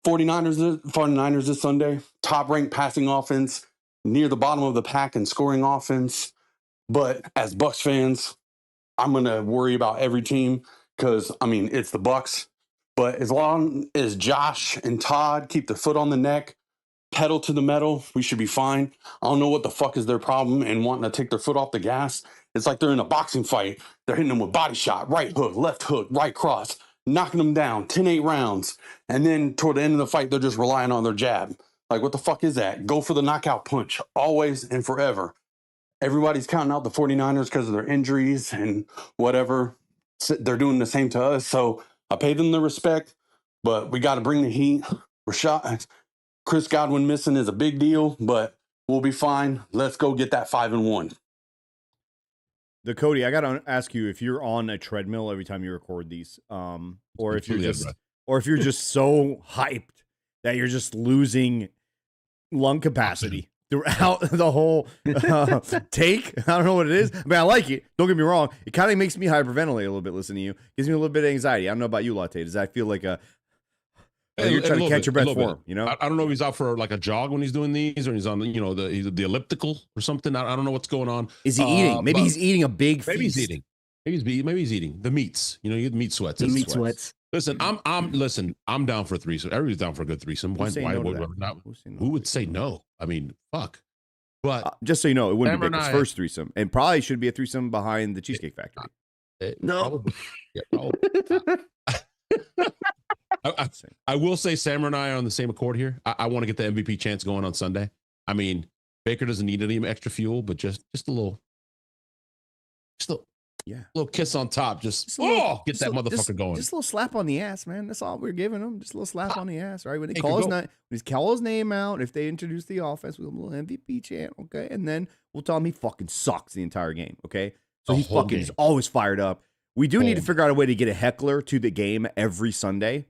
49ers this Sunday. Top-ranked passing offense. Near the bottom of the pack in scoring offense. But as Bucs fans, I'm going to worry about every team because, it's the Bucs. But as long as Josh and Todd keep their foot on the neck, pedal to the metal, we should be fine. I don't know what the fuck is their problem and wanting to take their foot off the gas. It's like they're in a boxing fight. They're hitting them with body shot, right hook, left hook, right cross, knocking them down, 10-8 rounds. And then toward the end of the fight, they're just relying on their jab. Like, what the fuck is that? Go for the knockout punch, always and forever. Everybody's counting out the 49ers because of their injuries and whatever. They're doing the same to us. So I pay them the respect, but we got to bring the heat. Chris Godwin missing is a big deal, but we'll be fine. Let's go get that 5-1. The Cody, I got to ask you if you're on a treadmill every time you record these, or if you're just so hyped that you're just losing lung capacity throughout the whole take. I don't know what it is. I like it. Don't get me wrong. It kind of makes me hyperventilate a little bit listening to you. Gives me a little bit of anxiety. I don't know about you, Latte. Does that feel like you're trying to catch your breath for him? I don't know if he's out for like a jog when he's doing these, or he's on the elliptical or something. I don't know what's going on. Is he eating? Maybe he's eating a big feast. Maybe he's eating. Maybe he's eating the meats. You get meat sweats. Meat sweats. Listen, I'm down for a threesome. Everybody's down for a good threesome. Why not? Who would say no? Fuck. But just so you know, it wouldn't be Baker's first threesome, and probably should be a threesome behind the Cheesecake Factory. No. I will say Sam and I are on the same accord here. I want to get the MVP chance going on Sunday. Baker doesn't need any extra fuel, but just a little kiss on top. Get that motherfucker going. Just a little slap on the ass, man. That's all we're giving him. Just a little slap on the ass, right? When they call his name out, if they introduce the offense with a little MVP chant, okay, and then we'll tell him he fucking sucks the entire game, okay? So he fucking is always fired up. We do need to figure out a way to get a heckler to the game every Sunday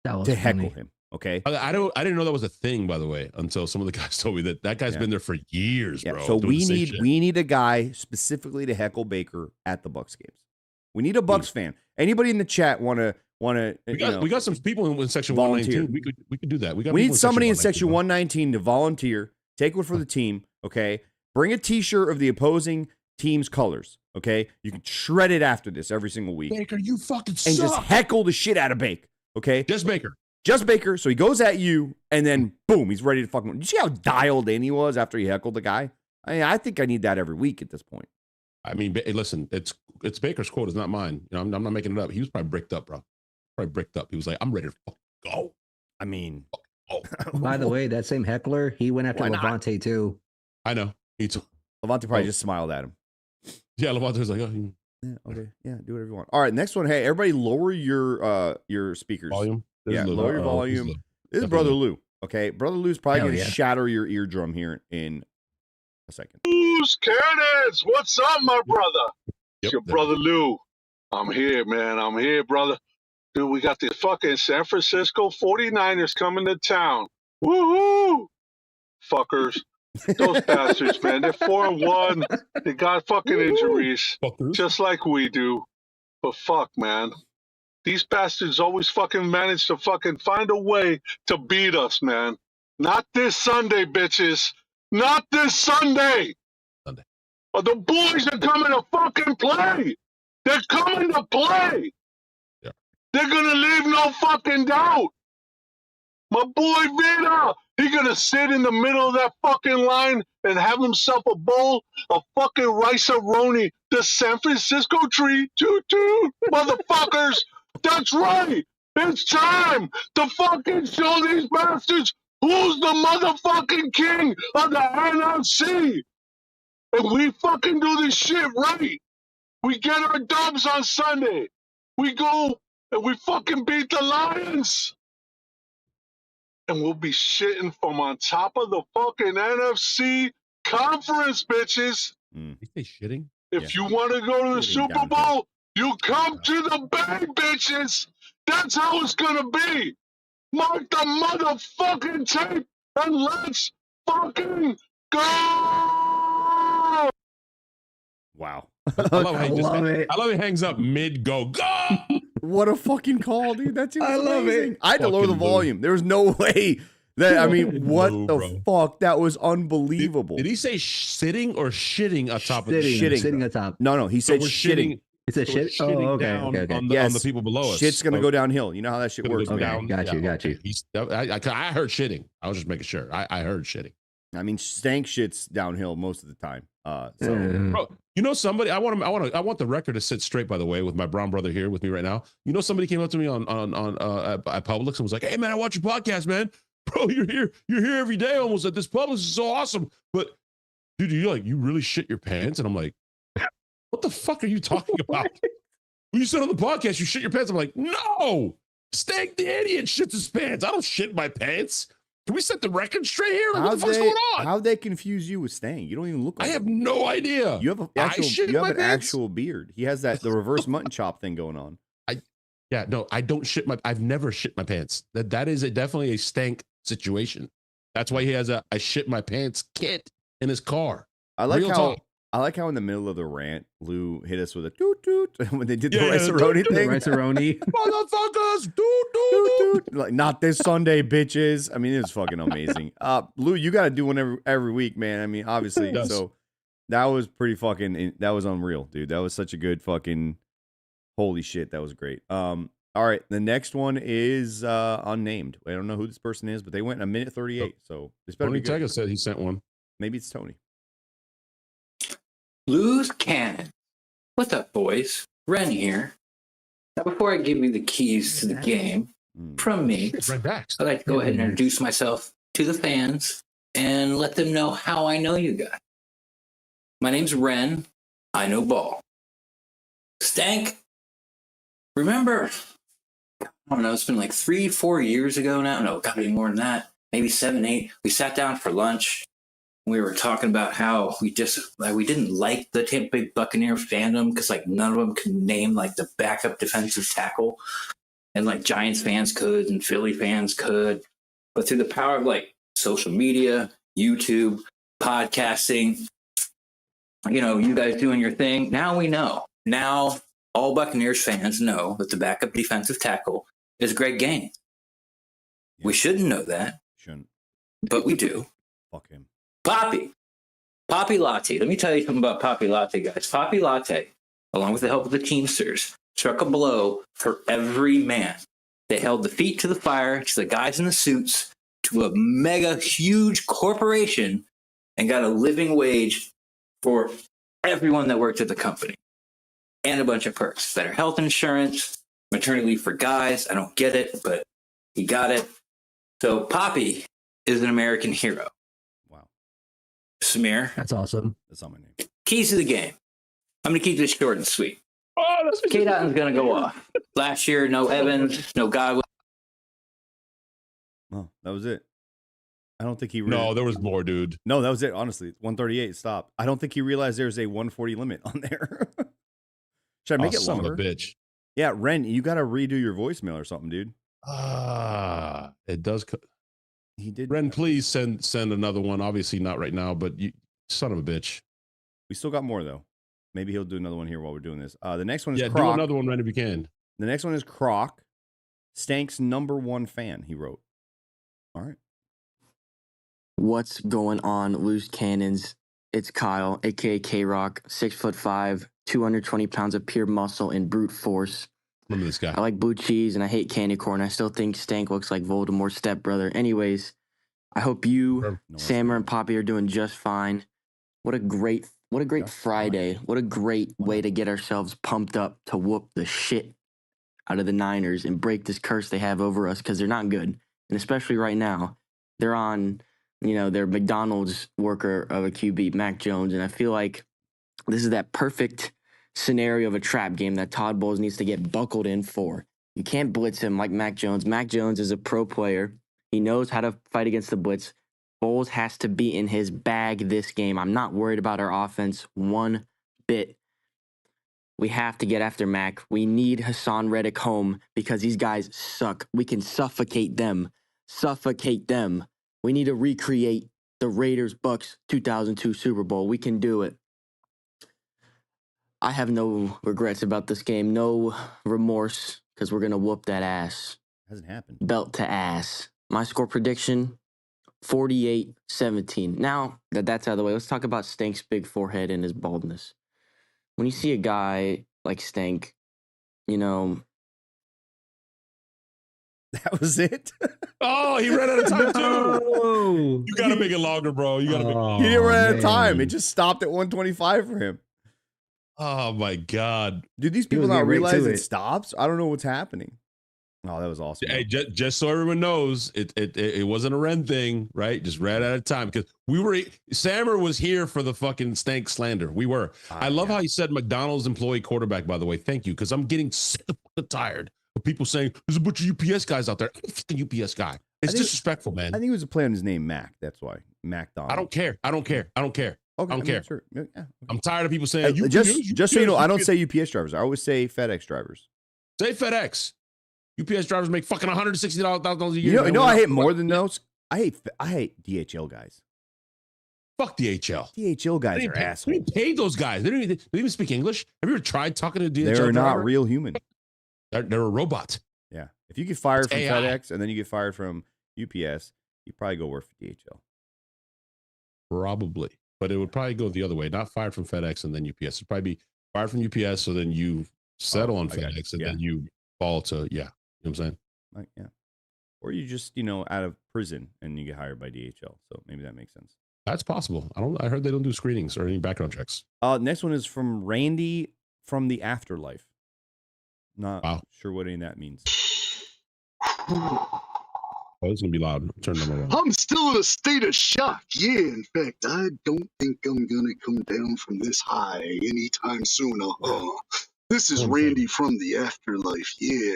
to heckle him. Okay. I didn't know that was a thing, by the way, until some of the guys told me that guy's been there for years, bro. So we need a guy specifically to heckle Baker at the Bucs games. We need a Bucs fan. Anybody in the chat want to? We got some people in section volunteer. 119. We could do that. We need somebody in section 119 to volunteer. Take one for the team. Okay. Bring a T-shirt of the opposing team's colors. Okay. You can shred it after this every single week. Baker, you fucking suck. And just heckle the shit out of Baker. Okay. Just Baker. So he goes at you, and then boom, he's ready to fucking. You see how dialed in he was after he heckled the guy? I think I need that every week at this point. Listen, it's Baker's quote. It's not mine. I'm not making it up. He was probably bricked up, bro. He was like, I'm ready to fucking go. By the way, that same heckler, he went after Levante too. I know. Me too. Levante probably just smiled at him. Yeah, Lamonte's like, Yeah, okay. Yeah, do whatever you want. All right, next one. Hey, everybody, lower your speakers. volume. Yeah, lower your volume. This is Brother Lou. Okay, Brother Lou's probably going to shatter your eardrum here in a second. Who's Cannons? What's up, my brother? It's your brother Lou. I'm here, man. I'm here, brother. Dude, we got the fucking San Francisco 49ers coming to town. Woohoo! Fuckers. Those bastards, man. They're 4-1. They got fucking injuries. Fuckers. Just like we do. But fuck, man. These bastards always fucking manage to fucking find a way to beat us, man. Not this Sunday, bitches. Not this Sunday. But the boys are coming to fucking play. They're coming to play. Yeah. They're gonna leave no fucking doubt. My boy Vida, he gonna sit in the middle of that fucking line and have himself a bowl of fucking rice-a-roni, the San Francisco tree, toot-toot, motherfuckers. That's right. It's time to fucking show these bastards who's the motherfucking king of the NFC. And we fucking do this shit right. We get our dubs on Sunday. We go and we fucking beat the Lions. And we'll be shitting from on top of the fucking NFC conference, bitches. You say shitting? If you want to go to the Super Bowl, you come to the Bay, bitches. That's how it's going to be. Mark the motherfucking tape and let's fucking go. Wow. I love how he hangs up mid-go. Go! What a fucking call, dude. That's I love amazing. it. I had to lower the volume. There was no way that, I mean, what the fuck? That was unbelievable. Did he say sitting or shitting atop of the Shitting. Sitting atop. No, he said we're shitting. It said shit? So we're shitting Oh, okay. down Okay. on the people below us. Shit's going to go downhill. You know how that shit works, Gonna go man. down. Got you. I heard shitting. I was just making sure. I heard shitting. I mean, stank shit's downhill most of the time. Bro, you know somebody. I want the record to sit straight. By the way, with my brown brother here with me right now. You know, somebody came up to me at Publix and was like, "Hey man, I watch your podcast, man. Bro, you're here every day almost at this Publix. This is so awesome. But dude, you really shit your pants?" And I'm like, "What the fuck are you talking about?" When you said on the podcast you shit your pants, I'm like, "No, Stank the idiot shits his pants. I don't shit my pants." Can we set the record straight here? Like, what the fuck's going on? How'd they confuse you with Stang? You don't even look like I have no idea. You have an actual beard. He has the reverse mutton chop thing going on. I don't shit I've never shit my pants. That is definitely a Stank situation. That's why he has I shit my pants kit in his car. I like how in the middle of the rant, Lou hit us with a toot toot when they did the rice-a-roni thing. Rice-a-roni. Motherfuckers, toot toot toot. Like, not this Sunday, bitches. I mean, it was fucking amazing. Lou, you got to do one every week, man. I mean, obviously. So that was pretty fucking, that was unreal, dude. That was such a good fucking, holy shit. That was great. All right. The next one is unnamed. I don't know who this person is, but they went in 1:38. So this better be good. Tony Tega said he sent one. Maybe it's Tony. Loose cannon. What's up, boys? Ren here. Now, before I give you the keys to the game from me, I'd like to go ahead and introduce myself to the fans and let them know how I know you guys. My name's Ren. I know ball. Stank. Remember, I don't know, it's been like 3-4 years ago now. No, gotta be more than that. Maybe 7, 8. We sat down for lunch. We were talking about how we didn't like the Tampa Bay Buccaneer fandom because like none of them could name like the backup defensive tackle, and like Giants fans could and Philly fans could, but through the power of like social media, YouTube, podcasting, you guys doing your thing. Now we know. Now all Buccaneers fans know that the backup defensive tackle is Greg Gaines. Yeah. We shouldn't know that, but we do. Fuck him. Poppy Latte. Let me tell you something about Poppy Latte, guys. Poppy Latte, along with the help of the Teamsters, struck a blow for every man. They held the feet to the fire, to the guys in the suits, to a mega huge corporation, and got a living wage for everyone that worked at the company. And a bunch of perks. Better health insurance, maternity leave for guys. I don't get it, but he got it. So Poppy is an American hero. Samir. That's awesome. That's not my name. Keys to the game. I'm going to keep this short and sweet. Oh, that's K. Dotton's going to go off. Last year, no Evans, no Godwin. Oh, that was it. I don't think he. No, there was more, dude. No, that was it. Honestly, 138. Stop. I don't think he realized there's a 140 limit on there. Should I make it son longer? Of a bitch. Yeah, Ren, you got to redo your voicemail or something, dude. It does. He did. Ren, please send another one. Obviously not right now, but you son of a bitch. We still got more though. Maybe he'll do another one here while we're doing this. The next one is Croc. Do another one, Ren, if you can. The next one is Croc, Stank's #1 fan. He wrote. All right. What's going on, loose cannons? It's Kyle, aka K-Rock, 6'5", 220 pounds of pure muscle and brute force. Remember this guy. I like blue cheese and I hate candy corn. I still think Stank looks like Voldemort's stepbrother. Anyways, I hope you, Sammer, and Poppy are doing just fine. What a great Friday. What a great way to get ourselves pumped up to whoop the shit out of the Niners and break this curse they have over us because they're not good. And especially right now, they're on, their McDonald's worker of a QB, Mac Jones. And I feel like this is that perfect scenario of a trap game that Todd Bowles needs to get buckled in for. You can't blitz him like Mac Jones. Mac Jones is a pro player. He knows how to fight against the blitz. Bowles has to be in his bag this game. I'm not worried about our offense one bit. We have to get after Mac. We need Hassan Reddick home because these guys suck. We can suffocate them. We need to recreate the Raiders-Bucs 2002 Super Bowl. We can do it. I have no regrets about this game. No remorse because we're going to whoop that ass. Hasn't happened. Belt to ass. My score prediction, 48-17. Now that that's out of the way, let's talk about Stank's big forehead and his baldness. When you see a guy like Stank, that was it. Oh, he ran out of time too. You gotta make it longer, bro. You gotta make it. He didn't run out of time. It just stopped at 125 for him. Oh my god, do these people not realize it stops? I don't know what's happening. Oh, that was awesome. Hey, just so everyone knows, it wasn't a Ren thing, right? Just ran out of time because Sammer was here for the fucking Stank slander. We were. I love how he said McDonald's employee quarterback. By the way, thank you, because I'm getting sick and tired of people saying there's a bunch of UPS guys out there. I'm a fucking UPS guy. It's disrespectful, man. I think it was a play on his name, Mac. That's why McDonald. I don't care. Okay, I don't care. Sure. Yeah, okay. I'm tired of people saying just so you know, I don't say UPS drivers. I always say FedEx drivers. Say FedEx. UPS drivers make fucking $160,000 a year. You know I hate more than those. I hate DHL guys. Fuck DHL. DHL guys are assholes. They pay those guys. They don't even speak English. Have you ever tried talking to DHL? They're not real human. They're a robot. Yeah. If you get fired from FedEx and then you get fired from UPS, you probably go work for DHL. Probably. But it would probably go the other way. Not fired from FedEx and then UPS. It'd probably be fired from UPS, so then you settle on FedEx and then you fall to, You know what I'm saying? Yeah. Or you just, out of prison and you get hired by DHL. So maybe that makes sense. That's possible. I heard they don't do screenings or any background checks. Next one is from Randy from the Afterlife. Not sure what any of that means. Oh, it's going to be loud. Turn them around. I'm still in a state of shock. Yeah, in fact, I don't think I'm going to come down from this high anytime soon. This is Randy from the Afterlife. Yeah.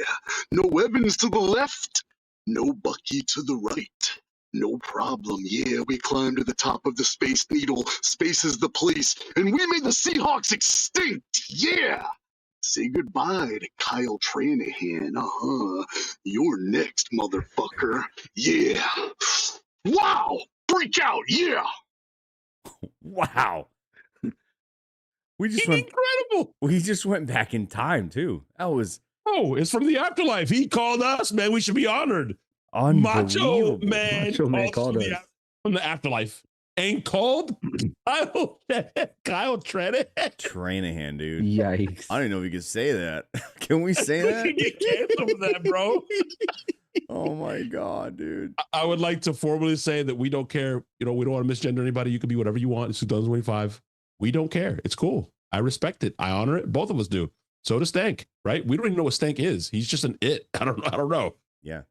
No Evans to the left, no Bucky to the right. No problem. Yeah, we climbed to the top of the Space Needle. Space is the place. And we made the Seahawks extinct. Yeah. Say goodbye to Kyle Tranahan. You're next, motherfucker. Yeah. Wow. Freak out. Yeah. Wow. We just went back in time too. That was it's from the Afterlife. He called us, man. We should be honored. Macho Man called us from the Afterlife. Ain't called Kyle Tranahan, dude. Yikes! I don't even know if you can say that. Can we say that? We can get canceled for that, bro. Oh my god, dude! I would like to formally say that we don't care. We don't want to misgender anybody. You can be whatever you want. It's 2025. We don't care. It's cool. I respect it. I honor it. Both of us do. So does Stank, right? We don't even know what Stank is. He's just an it. I don't know. Yeah,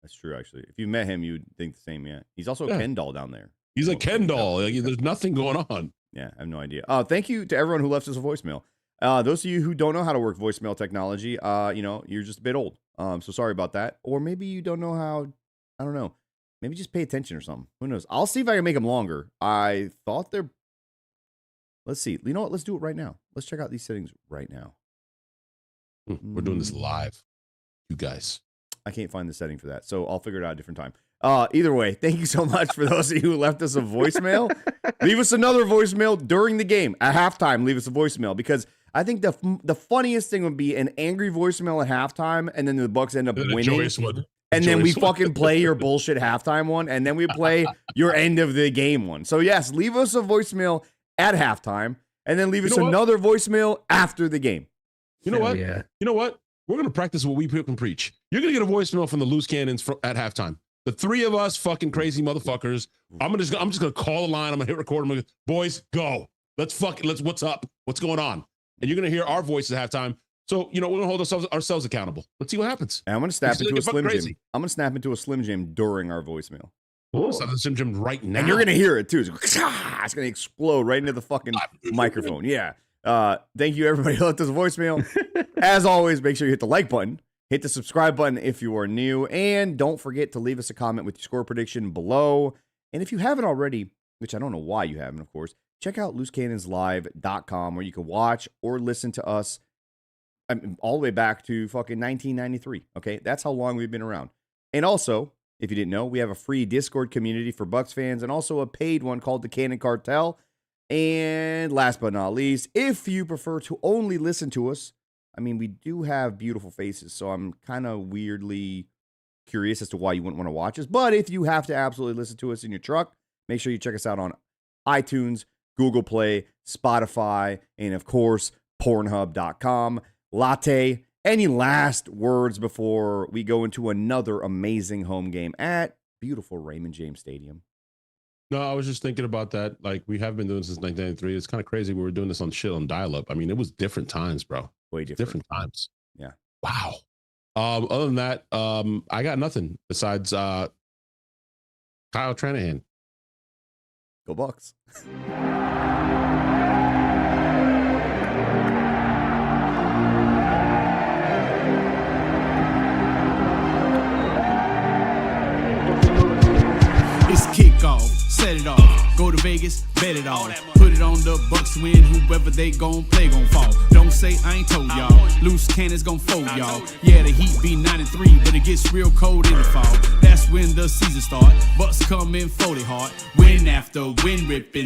that's true. Actually, if you met him, you'd think the same. Yeah, he's also a Ken doll down there. He's a Ken doll. There's nothing going on. Yeah, I have no idea. Thank you to everyone who left us a voicemail. Those of you who don't know how to work voicemail technology, you're just a bit old. So sorry about that. Or maybe you don't know how, I don't know. Maybe just pay attention or something. Who knows? I'll see if I can make them longer. I thought they're, let's see. You know what? Let's do it right now. Let's check out these settings right now. We're doing this live, you guys. I can't find the setting for that, so I'll figure it out a different time. Either way, thank you so much for those of you who left us a voicemail. Leave us another voicemail during the game. At halftime, leave us a voicemail, because I think the funniest thing would be an angry voicemail at halftime, and then the Bucs end up winning. And then we fucking play your bullshit halftime one, and then we play your end of the game one. So yes, leave us a voicemail at halftime, and then leave us another voicemail after the game. You know what? Yeah. You know what? We're going to practice what we can preach. You're going to get a voicemail from the Loose Cannons at halftime. The three of us fucking crazy motherfuckers. I'm just going to call a line. I'm going to hit record. I'm going to boys, go. Let's what's up? What's going on? And you're going to hear our voices at halftime. So, we're going to hold ourselves accountable. Let's see what happens. And I'm going to snap into a Slim Jim. I'm going to snap into a Slim Jim during our voicemail. Snap into Slim Jim right now. And you're going to hear it too. It's going to explode right into the fucking microphone. Yeah. Thank you, everybody who left us a voicemail. As always, make sure you hit the like button, hit the subscribe button if you are new, and don't forget to leave us a comment with your score prediction below. And if you haven't already, which I don't know why you haven't, of course, check out loosecannonslive.com, where you can watch or listen to us all the way back to fucking 1993. Okay, that's how long we've been around. And also, if you didn't know, we have a free Discord community for Bucs fans, and also a paid one called the Cannon Cartel. And last but not least, if you prefer to only listen to us, we do have beautiful faces, so I'm kind of weirdly curious as to why you wouldn't want to watch us. But if you have to absolutely listen to us in your truck, make sure you check us out on iTunes, Google Play, Spotify, and of course, Pornhub.com. Latte, any last words before we go into another amazing home game at beautiful Raymond James Stadium? No, I was just thinking about that. Like, we have been doing this since 1993. It's kind of crazy. We were doing this on dial-up. It was different times, bro. Way different times. Yeah. Wow. Other than that, I got nothing besides Kyle Tranahan. Go Bucs. It's kickoff, set it off. Go to Vegas, bet it all. Put it on the Bucs win, whoever they gon' play gon' fall. Don't say I ain't told y'all. Loose cannons gon' fold y'all. Yeah, the Heat be 9-3, but it gets real cold in the fall. That's when the season start. Bucs come in 40 hard. Win after win, ripping.